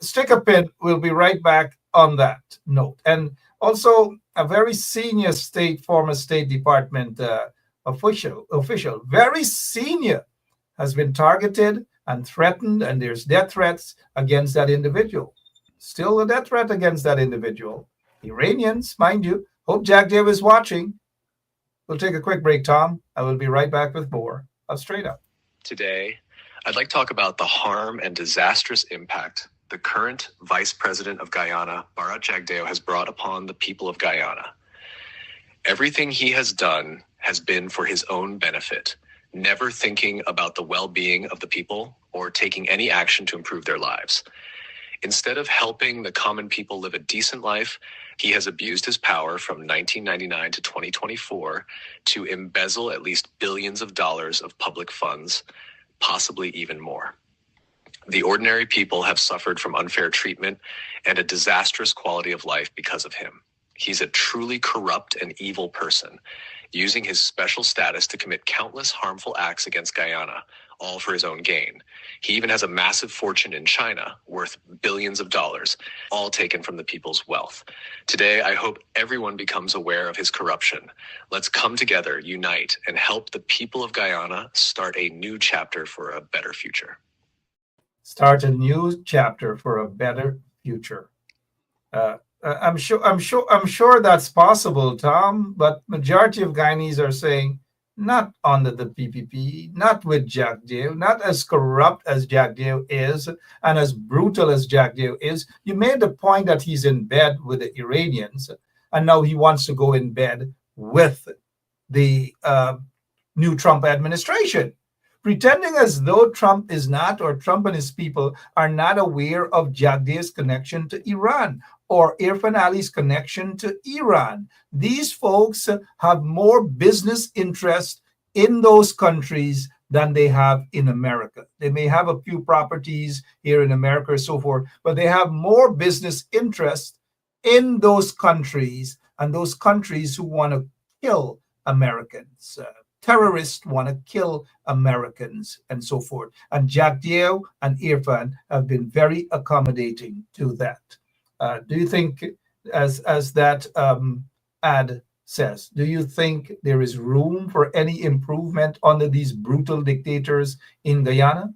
Stick a pin. We'll be right back on that note. And also a very senior former State Department official, very senior, has been targeted and threatened, and there's death threats against that individual. Still a death threat against that individual. Iranians, mind you. Hope Jagdeo is watching. We'll take a quick break, Tom. I will be right back with more of Straight Up. Today, I'd like to talk about the harm and disastrous impact the current Vice President of Guyana, Bharat Jagdeo, has brought upon the people of Guyana. Everything he has done has been for his own benefit, never thinking about the well-being of the people or taking any action to improve their lives. Instead of helping the common people live a decent life, he has abused his power from 1999 to 2024 to embezzle at least billions of dollars of public funds, possibly even more. The ordinary people have suffered from unfair treatment and a disastrous quality of life because of him. He's a truly corrupt and evil person, using his special status to commit countless harmful acts against Guyana, all for his own gain. He even has a massive fortune in China, worth billions of dollars, all taken from the people's wealth. Today, I hope everyone becomes aware of his corruption. Let's come together, unite, and help the people of Guyana start a new chapter for a better future. Start a new chapter for a better future. I'm sure that's possible, Tom, but majority of Guyanese are saying not under the PPP, not with Jagdeo, not as corrupt as Jagdeo is and as brutal as Jagdeo is. You made the point that he's in bed with the Iranians, and now he wants to go in bed with the new Trump administration, pretending as though Trump is not, or Trump and his people are not aware of Jagdeo's connection to Iran or Irfan Ali's connection to Iran. These folks have more business interest in those countries than they have in America. They may have a few properties here in America or so forth, but they have more business interests in those countries, and those countries who want to kill Americans. Terrorists want to kill Americans and so forth. And Jagdeo and Irfan have been very accommodating to that. Do you think, as that ad says, do you think there is room for any improvement under these brutal dictators in Guyana?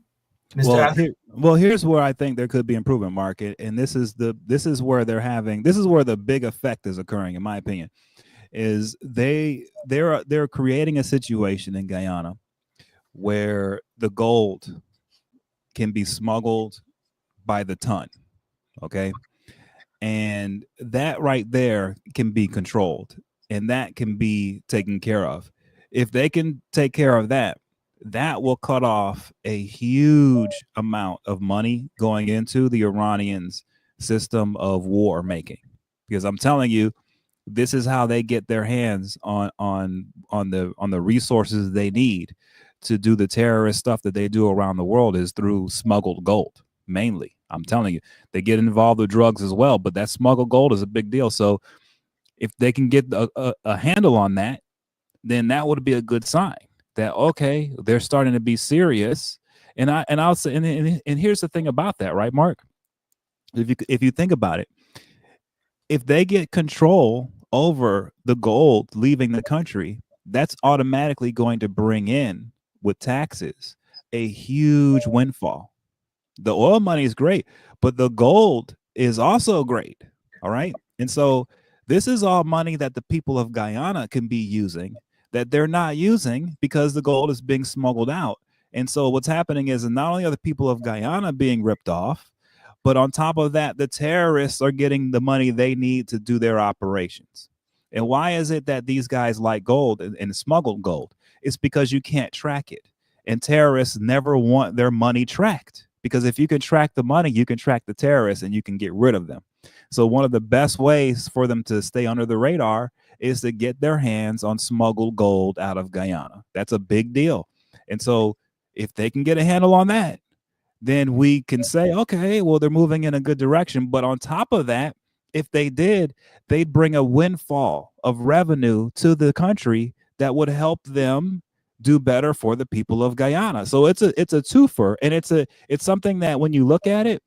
Mr. Well, here's where I think there could be improvement, Mark, and this is where the big effect is occurring, in my opinion. Is they're creating a situation in Guyana where the gold can be smuggled by the ton, okay, and that right there can be controlled, and that can be taken care of. If they can take care of that, that will cut off a huge amount of money going into the Iranians' system of war making. Because I'm telling you, this is how they get their hands on the resources they need to do the terrorist stuff that they do around the world, is through smuggled gold mainly. I'm telling you, they get involved with drugs as well, but that smuggled gold is a big deal. So if they can get a handle on that, then that would be a good sign that, okay, they're starting to be serious. And I'll say, and here's the thing about that, right, Mark? If you think about it, if they get control over the gold leaving the country, that's automatically going to bring in, with taxes, a huge windfall. The oil money is great, but the gold is also great. All right. And so this is all money that the people of Guyana can be using that they're not using because the gold is being smuggled out. And so what's happening is not only are the people of Guyana being ripped off, but on top of that, the terrorists are getting the money they need to do their operations. And why is it that these guys like gold and smuggled gold? It's because you can't track it. And terrorists never want their money tracked, because if you can track the money, you can track the terrorists and you can get rid of them. So one of the best ways for them to stay under the radar is to get their hands on smuggled gold out of Guyana. That's a big deal. And so if they can get a handle on that, then we can say, okay, well, they're moving in a good direction. But on top of that, if they did, they'd bring a windfall of revenue to the country that would help them do better for the people of Guyana. So it's a twofer, and it's something that when you look at it,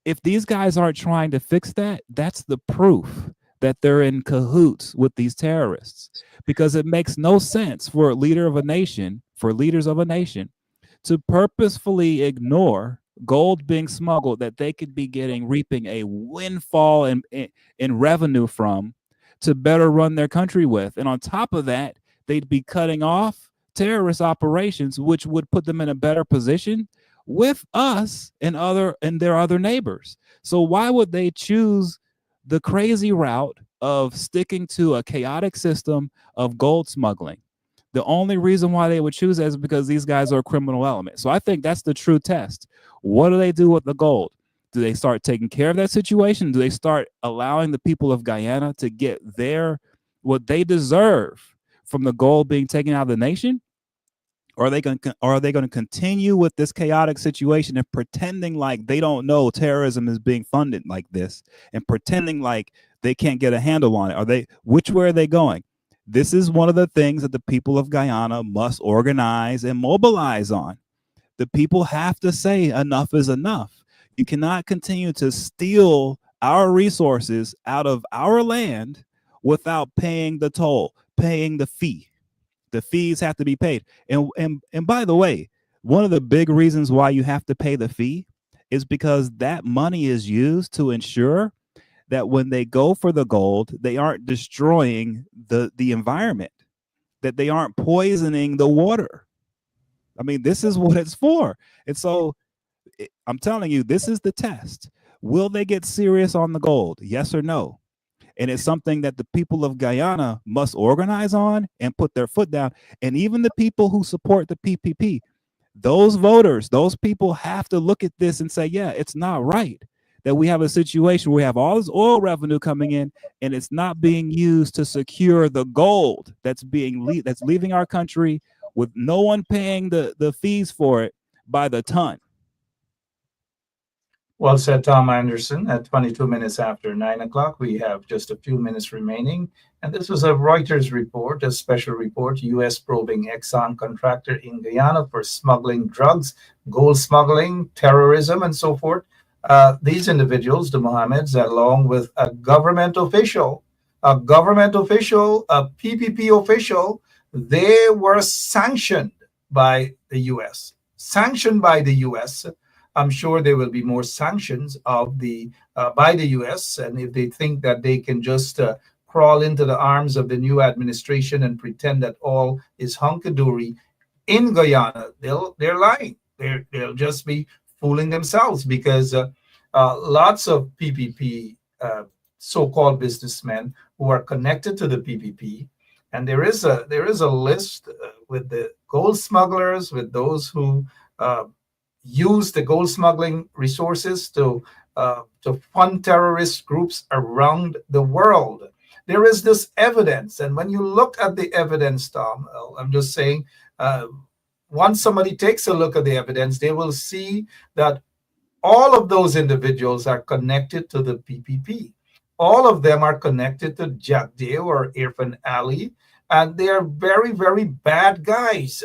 if these guys aren't trying to fix that, that's the proof that they're in cahoots with these terrorists, because it makes no sense for a leader of a nation, for leaders of a nation, to purposefully ignore gold being smuggled that they could be reaping a windfall in revenue from, to better run their country with. And on top of that, they'd be cutting off terrorist operations, which would put them in a better position with us and their other neighbors. So why would they choose the crazy route of sticking to a chaotic system of gold smuggling? The only reason why they would choose that is because these guys are a criminal element. So I think that's the true test. What do they do with the gold? Do they start taking care of that situation? Do they start allowing the people of Guyana to get what they deserve from the gold being taken out of the nation? Or are they going to continue with this chaotic situation and pretending like they don't know terrorism is being funded like this, and pretending like they can't get a handle on it? Which way are they going? This is one of the things that the people of Guyana must organize and mobilize on. The people have to say enough is enough. You cannot continue to steal our resources out of our land without paying the toll, paying the fee. The fees have to be paid. And by the way, one of the big reasons why you have to pay the fee is because that money is used to ensure that when they go for the gold, they aren't destroying the environment, that they aren't poisoning the water. I mean, this is what it's for. And so I'm telling you, this is the test. Will they get serious on the gold? Yes or no? And it's something that the people of Guyana must organize on and put their foot down. And even the people who support the PPP, those voters, those people have to look at this and say, yeah, it's not right that we have a situation where we have all this oil revenue coming in and it's not being used to secure the gold that's leaving our country with no one paying the fees for it by the ton. Well said, Tom Anderson. At 22 minutes after 9 o'clock, we have just a few minutes remaining. And this was a Reuters report, a special report, U.S. probing Exxon contractor in Guyana for smuggling drugs, gold smuggling, terrorism, and so forth. These individuals, the Mohammeds, along with a government official, a PPP official, they were sanctioned by the U.S. Sanctioned by the U.S. I'm sure there will be more sanctions of by the U.S. And if they think that they can just crawl into the arms of the new administration and pretend that all is hunky-dory in Guyana, they're lying. They'll just be fooling themselves, because lots of PPP so-called businessmen who are connected to the PPP, and there is a list with the gold smugglers, with those who use the gold smuggling resources to fund terrorist groups around the world. There is this evidence, and when you look at the evidence, Tom, I'm just saying, once somebody takes a look at the evidence, they will see that all of those individuals are connected to the PPP. All of them are connected to Jack Deo or Irfan Ali, and they are very, very bad guys.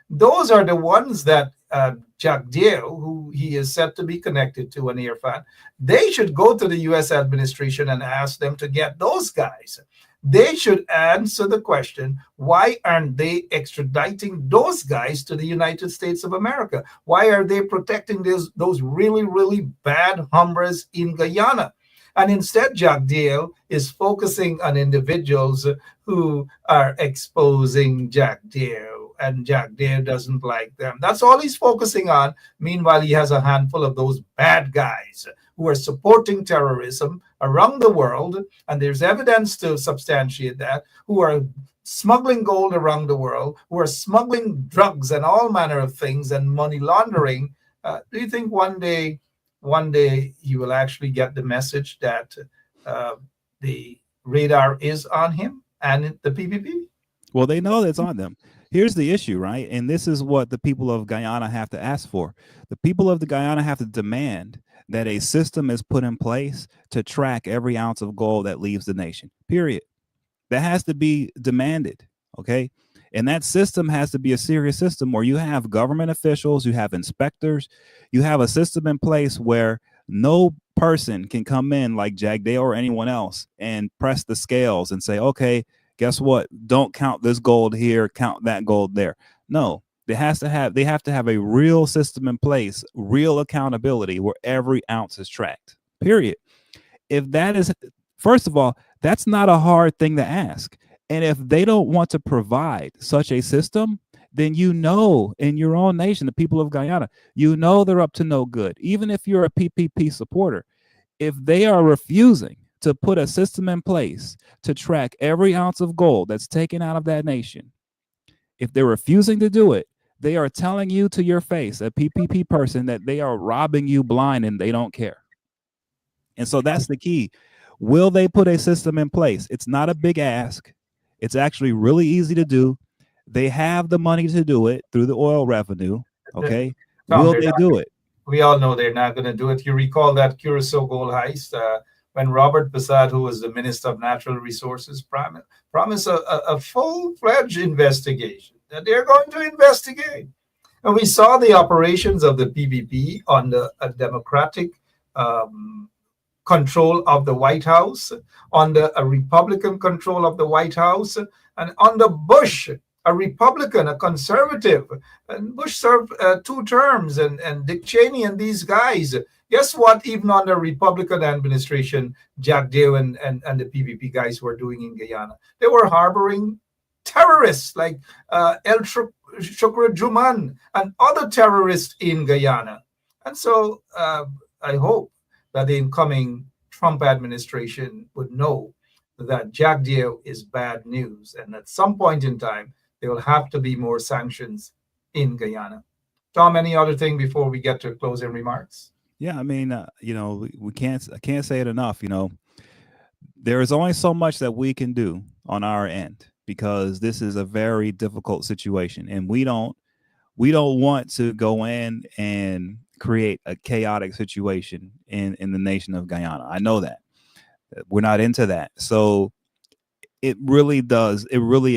Those are the ones that Jack Deo, who he is said to be connected to, an Irfan, they should go to the U.S. administration and ask them to get those guys. They should answer the question, why aren't they extraditing those guys to the United States of America? Why are they protecting those really, really bad hombres in Guyana? And instead, Jack Deo is focusing on individuals who are exposing Jack Deo, and Jack Deo doesn't like them. That's all he's focusing on. Meanwhile, he has a handful of those bad guys who are supporting terrorism around the world, and there's evidence to substantiate that, who are smuggling gold around the world, who are smuggling drugs and all manner of things and money laundering. Do you think one day he will actually get the message that the radar is on him and the PPP? Well, they know it's on them. Here's the issue, right? And this is what the people of Guyana have to ask for. The people of the Guyana have to demand that a system is put in place to track every ounce of gold that leaves the nation, period. That has to be demanded, okay? And that system has to be a serious system where you have government officials, you have inspectors, you have a system in place where no person can come in like Jack Dale or anyone else and press the scales and say, okay, guess what? Don't count this gold here, count that gold there. No, they have to have a real system in place, real accountability where every ounce is tracked, period. If that is, first of all, that's not a hard thing to ask. And if they don't want to provide such a system, then you know in your own nation, the people of Guyana, you know they're up to no good. Even if you're a PPP supporter, if they are refusing to put a system in place to track every ounce of gold that's taken out of that nation, if they're refusing to do it, they are telling you to your face, a PPP person, that they are robbing you blind and they don't care. And so that's the key. Will they put a system in place? It's not a big ask. It's actually really easy to do. They have the money to do it through the oil revenue. Okay. Tom, will they do it? We all know they're not going to do it. You recall that Curacao gold heist when Robert Passad, who was the Minister of Natural Resources, promised a full-fledged investigation, that they're going to investigate. And we saw the operations of the PPP under a democratic control of the White House, under a Republican control of the White House, and under Bush, a Republican, a conservative. And Bush served 2 terms, and Dick Cheney and these guys. Guess what? Even under Republican administration, Jack Deo and the PPP guys were doing in Guyana. They were harboring terrorists like El Shukra Juman and other terrorists in Guyana. And so I hope that the incoming Trump administration would know that Jack Deo is bad news. And at some point in time, there will have to be more sanctions in Guyana. Tom, any other thing before we get to closing remarks? Yeah, I mean, I can't say it enough. There is only so much that we can do on our end. because this is a very difficult situation, and we don't want to go in and create a chaotic situation in the nation of Guyana. I know that. We're not into that. So it really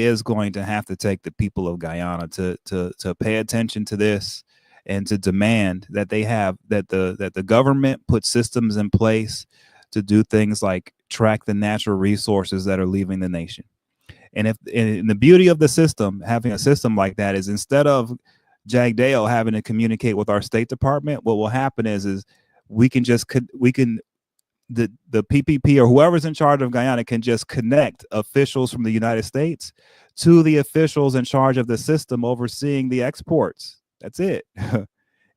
is going to have to take the people of Guyana to pay attention to this, and to demand that the government put systems in place to do things like track the natural resources that are leaving the nation. And the beauty of the system, having a system like that, is instead of Jagdeo having to communicate with our State Department, what will happen is the PPP or whoever's in charge of Guyana can just connect officials from the United States to the officials in charge of the system overseeing the exports. That's it.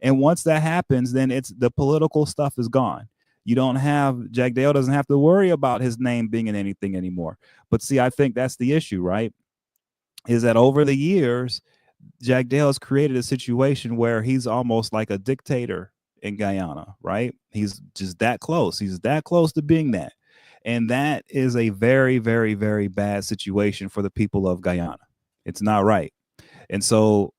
And once that happens, then the political stuff is gone. Jagdeo doesn't have to worry about his name being in anything anymore. But see, I think that's the issue, right? Is that over the years, Jagdeo has created a situation where he's almost like a dictator in Guyana, right? He's just that close. He's that close to being that. And that is a very, very, very bad situation for the people of Guyana. It's not right. And so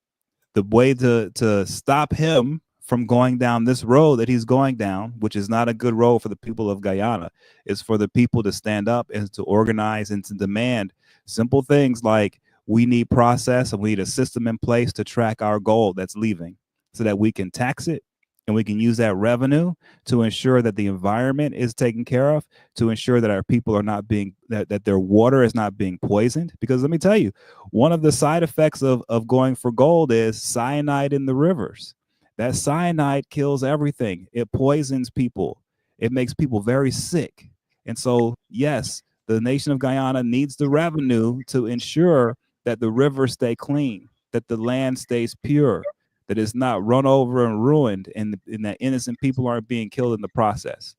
the way to stop him from going down this road that he's going down, which is not a good road for the people of Guyana, is for the people to stand up and to organize and to demand simple things like, we need process and we need a system in place to track our gold that's leaving, so that we can tax it and we can use that revenue to ensure that the environment is taken care of, to ensure that our people are not being, that their water is not being poisoned. Because let me tell you, one of the side effects of going for gold is cyanide in the rivers. That cyanide kills everything. It poisons people. It makes people very sick. And so, yes, the nation of Guyana needs the revenue to ensure that the rivers stay clean, that the land stays pure, that it's not run over and ruined, and that innocent people aren't being killed in the process.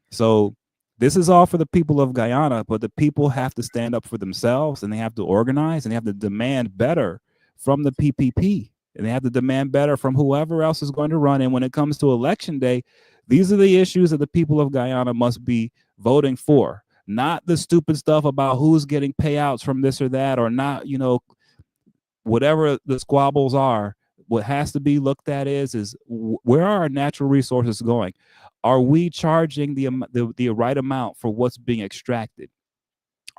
So this is all for the people of Guyana, but the people have to stand up for themselves, and they have to organize, and they have to demand better from the PPP, and they have to demand better from whoever else is going to run. And when it comes to election day, these are the issues that the people of Guyana must be voting for. Not the stupid stuff about who's getting payouts from this or that, or not, whatever the squabbles are. What has to be looked at is where are our natural resources going? Are we charging the right amount for what's being extracted?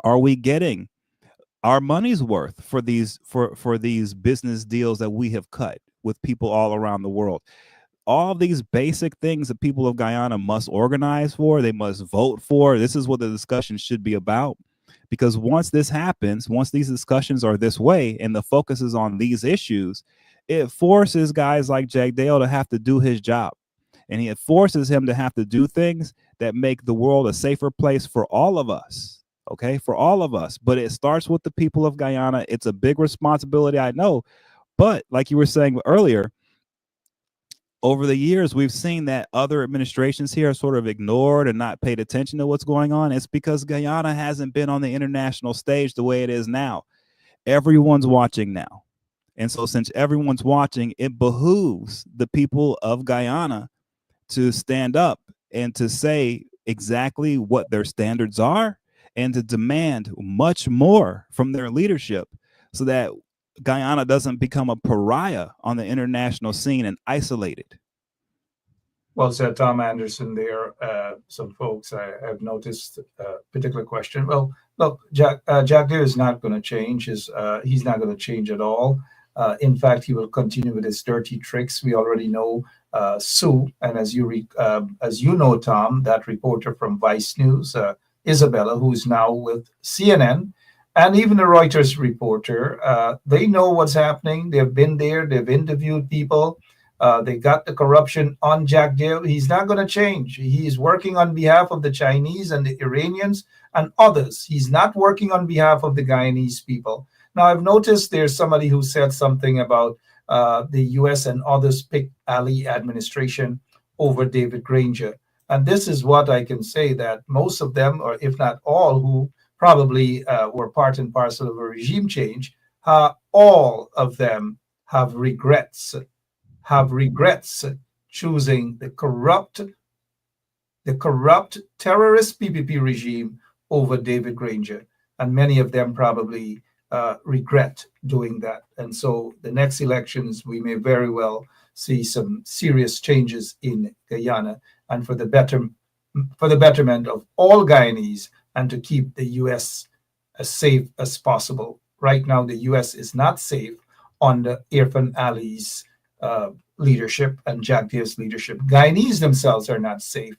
Are we getting our money's worth for these business deals that we have cut with people all around the world? All these basic things that people of Guyana must organize for, they must vote for. This is what the discussion should be about. Because once this happens, once these discussions are this way and the focus is on these issues, it forces guys like Jagdeo to have to do his job. And it forces him to have to do things that make the world a safer place for all of us. Okay, for all of us. But it starts with the people of Guyana. It's a big responsibility, I know. But like you were saying earlier, over the years, we've seen that other administrations here sort of ignored and not paid attention to what's going on. It's because Guyana hasn't been on the international stage the way it is now. Everyone's watching now. And so since everyone's watching, it behooves the people of Guyana to stand up and to say exactly what their standards are and to demand much more from their leadership, so that Guyana doesn't become a pariah on the international scene and isolated. Well said, Tom Anderson. There, some folks I have noticed a particular question. Well, look, Jagdeo is not going to change. He's not going to change at all. In fact, he will continue with his dirty tricks. We already know Sue, and as you know, Tom, that reporter from Vice News, Isabella, who's now with CNN. And even the Reuters reporter, they know what's happening. They've been there. They've interviewed people. They got the corruption on Jagdeo. He's not going to change. He's working on behalf of the Chinese and the Iranians and others. He's not working on behalf of the Guyanese people. Now, I've noticed there's somebody who said something about the U.S. and others picked Ali administration over David Granger. And this is what I can say, that most of them, or if not all, who probably were part and parcel of a regime change, all of them have regrets choosing the corrupt terrorist PPP regime over David Granger. And many of them probably regret doing that. And so the next elections, we may very well see some serious changes in Guyana, and for the betterment of all Guyanese, and to keep the U.S. as safe as possible. Right now, the U.S. is not safe under Irfan Ali's leadership and Jack Deo's leadership. Guyanese themselves are not safe.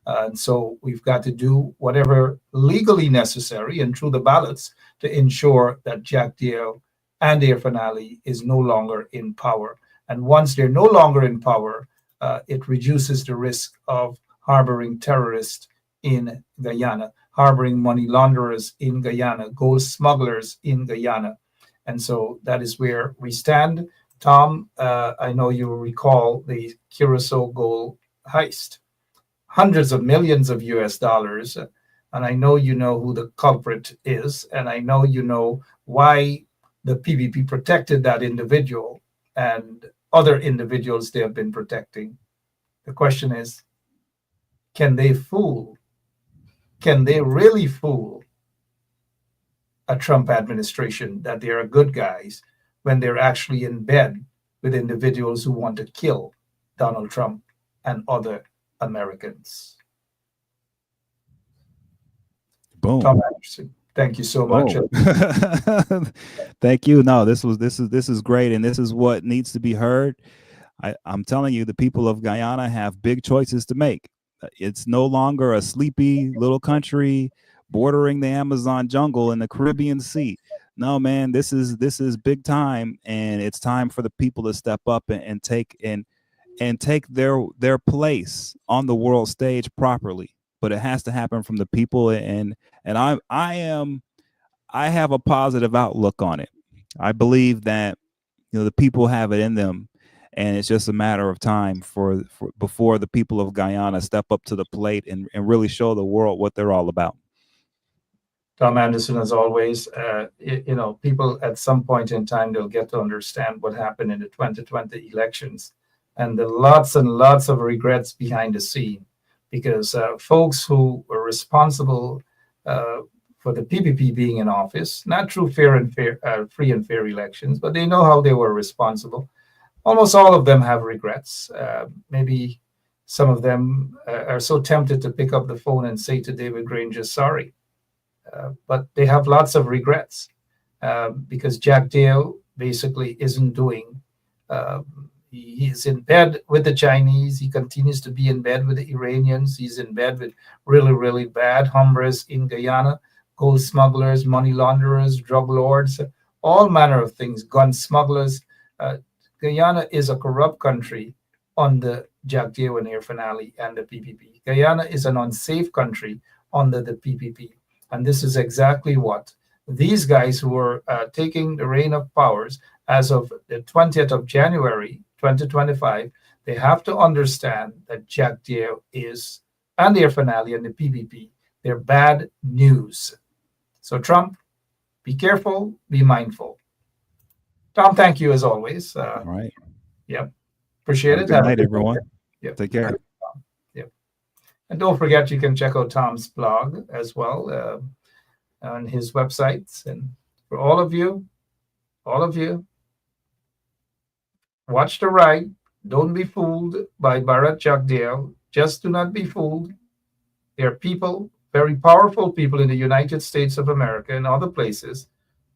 And so we've got to do whatever legally necessary and through the ballots to ensure that Jack Deo and Irfan Ali is no longer in power. And once they're no longer in power, it reduces the risk of harboring terrorists in Guyana, harboring money launderers in Guyana, gold smugglers in Guyana. And so that is where we stand. Tom, I know you recall the Curacao gold heist. Hundreds of millions of US dollars. And I know you know who the culprit is. And I know you know why the PPP protected that individual and other individuals they have been protecting. The question is, can they really fool a Trump administration that they are good guys when they're actually in bed with individuals who want to kill Donald Trump and other Americans? Boom. Tom Anderson, thank you so much. Thank you. No, this is great, and this is what needs to be heard. I'm telling you, the people of Guyana have big choices to make. It's no longer a sleepy little country bordering the Amazon jungle in the Caribbean Sea. No, man, this is big time, and it's time for the people to step up and take their place on the world stage properly. But it has to happen from the people, and I have a positive outlook on it. I believe that the people have it in them, and it's just a matter of time for before the people of Guyana step up to the plate and really show the world what they're all about. Tom Anderson, as always, people at some point in time, they'll get to understand what happened in the 2020 elections and the lots and lots of regrets behind the scene, because folks who were responsible for the PPP being in office, not through free and fair elections, but they know how they were responsible. Almost all of them have regrets. Maybe some of them are so tempted to pick up the phone and say to David Granger, sorry. But they have lots of regrets because Jack Deo basically isn't doing. He's in bed with the Chinese. He continues to be in bed with the Iranians. He's in bed with really, really bad hombres in Guyana, gold smugglers, money launderers, drug lords, all manner of things, gun smugglers. Guyana is a corrupt country under Jack Deo and Irfan Ali and the PPP. Guyana is an unsafe country under the PPP. And this is exactly what these guys who are taking the reign of powers as of the 20th of January, 2025, they have to understand that Jack Deo is, and Irfan Ali and the PPP, they're bad news. So Trump, be careful, be mindful. Tom, thank you as always. All right. Yep. Appreciate it. Good night, everyone. Yep. Take care. Yep. And don't forget, you can check out Tom's blog as well on his websites. And for all of you, watch the ride. Don't be fooled by Bharat Jagdeo. Just do not be fooled. There are people, very powerful people in the United States of America and other places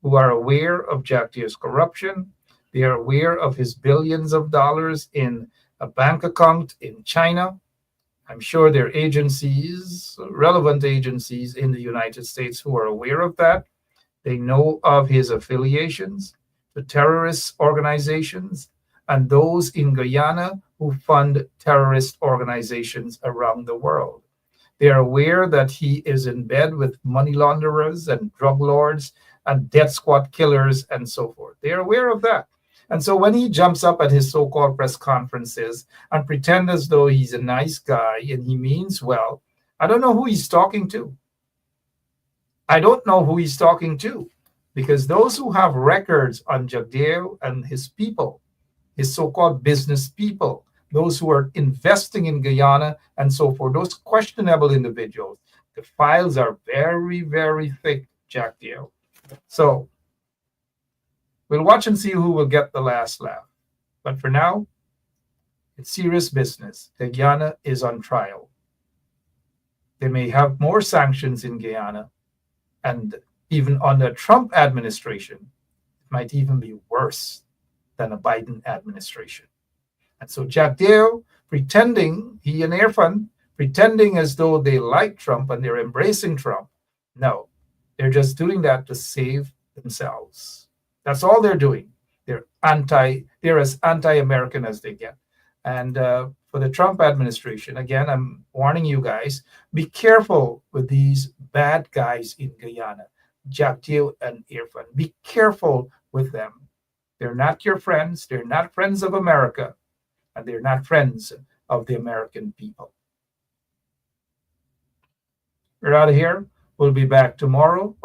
who are aware of Jack Deo's corruption. They are aware of his billions of dollars in a bank account in China. I'm sure there are agencies, relevant agencies in the United States who are aware of that. They know of his affiliations to terrorist organizations and those in Guyana who fund terrorist organizations around the world. They are aware that he is in bed with money launderers and drug lords and death squad killers and so forth. They are aware of that. And so when he jumps up at his so-called press conferences and pretend as though he's a nice guy and he means well, I don't know who he's talking to. Because those who have records on Jack Deo and his people, his so-called business people, those who are investing in Guyana and so forth, those questionable individuals, the files are very, very thick, Jack Deo. So We'll watch and see who will get the last laugh. But for now, it's serious business. Guyana is on trial. They may have more sanctions in Guyana, and even under Trump administration, it might even be worse than a Biden administration. And so Jack Dale, pretending, he and Irfan, pretending as though they like Trump and they're embracing Trump. No, they're just doing that to save themselves. That's all they're doing. They're as anti-American as they get. And for the Trump administration, again, I'm warning you guys, be careful with these bad guys in Guyana, Jack Dale and Irfan. Be careful with them. They're not your friends. They're not friends of America. And they're not friends of the American people. We're out of here. We'll be back tomorrow.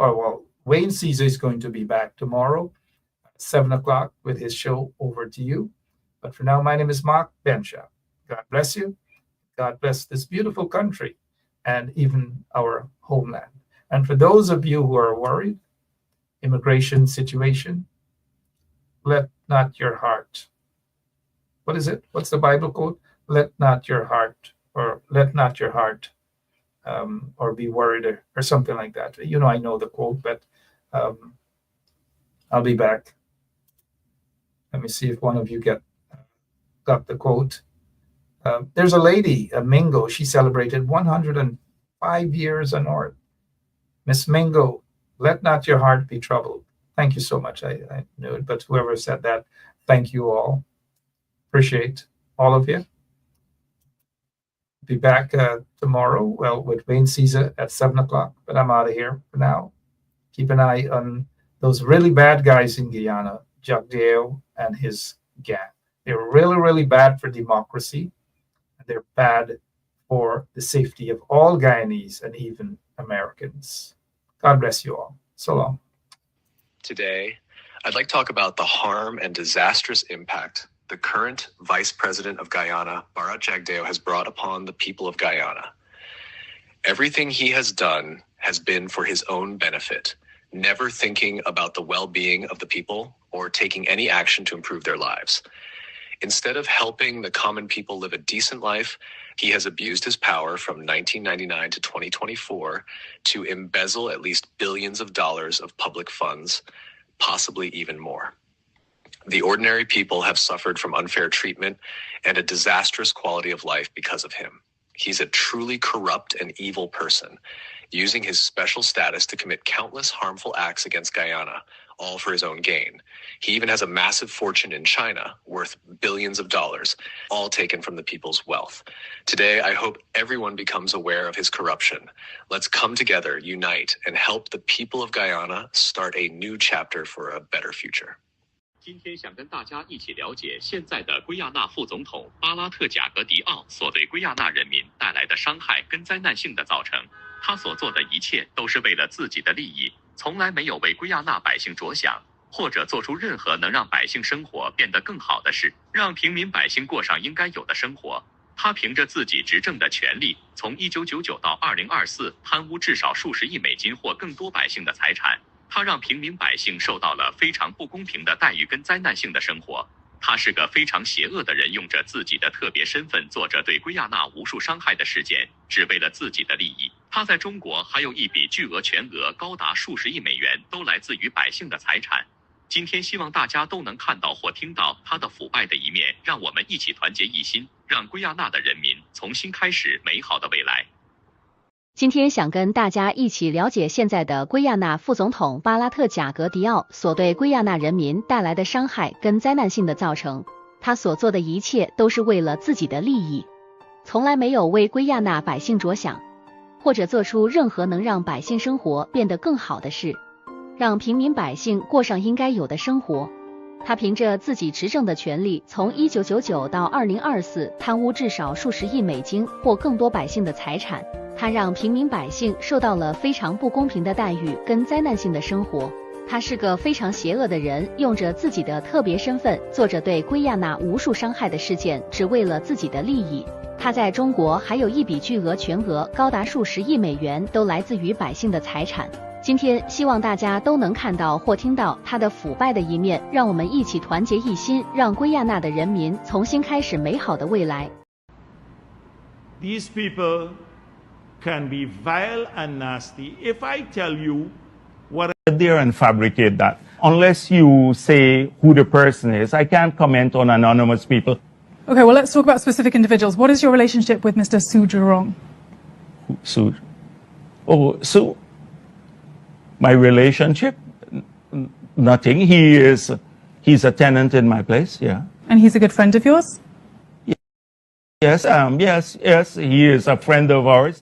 Wayne Caesar is going to be back tomorrow at 7 o'clock with his show Over to You. But for now, my name is Mark Benshaw. God bless you. God bless this beautiful country and even our homeland. And for those of you who are worried, immigration situation, let not your heart. What is it? What's the Bible quote? Let not your heart, or be worried, or something like that. You know, I know the quote, but I'll be back. Let me see if one of you got the quote. There's a lady, a Mingo. She celebrated 105 years on Earth. Miss Mingo, let not your heart be troubled. Thank you so much. I knew it, but whoever said that, thank you all. Appreciate all of you. Be back tomorrow, with Wayne Caesar at 7 o'clock, but I'm out of here for now. Keep an eye on those really bad guys in Guyana, Jack Dale and his gang. They're really, really bad for democracy. They're bad for the safety of all Guyanese and even Americans. God bless you all. So long. Today, I'd like to talk about the harm and disastrous impact the current Vice President of Guyana, Bharat Jagdeo, has brought upon the people of Guyana. Everything he has done has been for his own benefit, never thinking about the well-being of the people or taking any action to improve their lives. Instead of helping the common people live a decent life, he has abused his power from 1999 to 2024 to embezzle at least billions of dollars of public funds, possibly even more. The ordinary people have suffered from unfair treatment and a disastrous quality of life because of him. He's a truly corrupt and evil person, using his special status to commit countless harmful acts against Guyana, all for his own gain. He even has a massive fortune in China, worth billions of dollars, all taken from the people's wealth. Today, I hope everyone becomes aware of his corruption. Let's come together, unite, and help the people of Guyana start a new chapter for a better future. 今天想跟大家一起了解现在的圭亚那副总统巴拉特贾格迪奥所对圭亚那人民带来的伤害跟灾难性的造成。他所做的一切都是为了自己的利益，从来没有为圭亚那百姓着想，或者做出任何能让百姓生活变得更好的事，让平民百姓过上应该有的生活。他凭着自己执政的权力，从1999到2024贪污至少数十亿美金或更多百姓的财产。他让平民百姓受到了非常不公平的待遇跟灾难性的生活。他是个非常邪恶的人，用着自己的特别身份做着对圭亚那无数伤害的事件，只为了自己的利益。他在中国还有一笔巨额全额高达数十亿美元，都来自于百姓的财产。今天希望大家都能看到或听到他的腐败的一面，让我们一起团结一心，让圭亚那的人民重新开始美好的未来。今天想跟大家一起了解现在的圭亚那副总统巴拉特贾格迪奥所对圭亚那人民带来的伤害跟灾难性的造成。他所做的一切都是为了自己的利益，从来没有为圭亚那百姓着想，或者做出任何能让百姓生活变得更好的事，让平民百姓过上应该有的生活。他凭着自己执政的权力，从1999到2024贪污至少数十亿美金或更多百姓的财产。他让平民百姓受到了非常不公平的待遇跟灾难性的生活。他是个非常邪恶的人，用着自己的特别身份做着对圭亚那无数伤害的事件，只为了自己的利益。他在中国还有一笔巨额全额高达数十亿美元，都来自于百姓的财产。今天希望大家都能看到或听到它的腐败的一面，让我们一起团结一心，让圭亚那的人民重新开始美好的未来。These people can be vile and nasty. If I tell you what there and fabricate that. Unless you say who the person is, I can't comment on anonymous people. Okay, well, let's talk about specific individuals. What is your relationship with Mr. Su Zhurong? Su? Oh, Su? My relationship? Nothing. He's a tenant in my place, yeah. And he's a good friend of yours? Yes, yes, he is a friend of ours.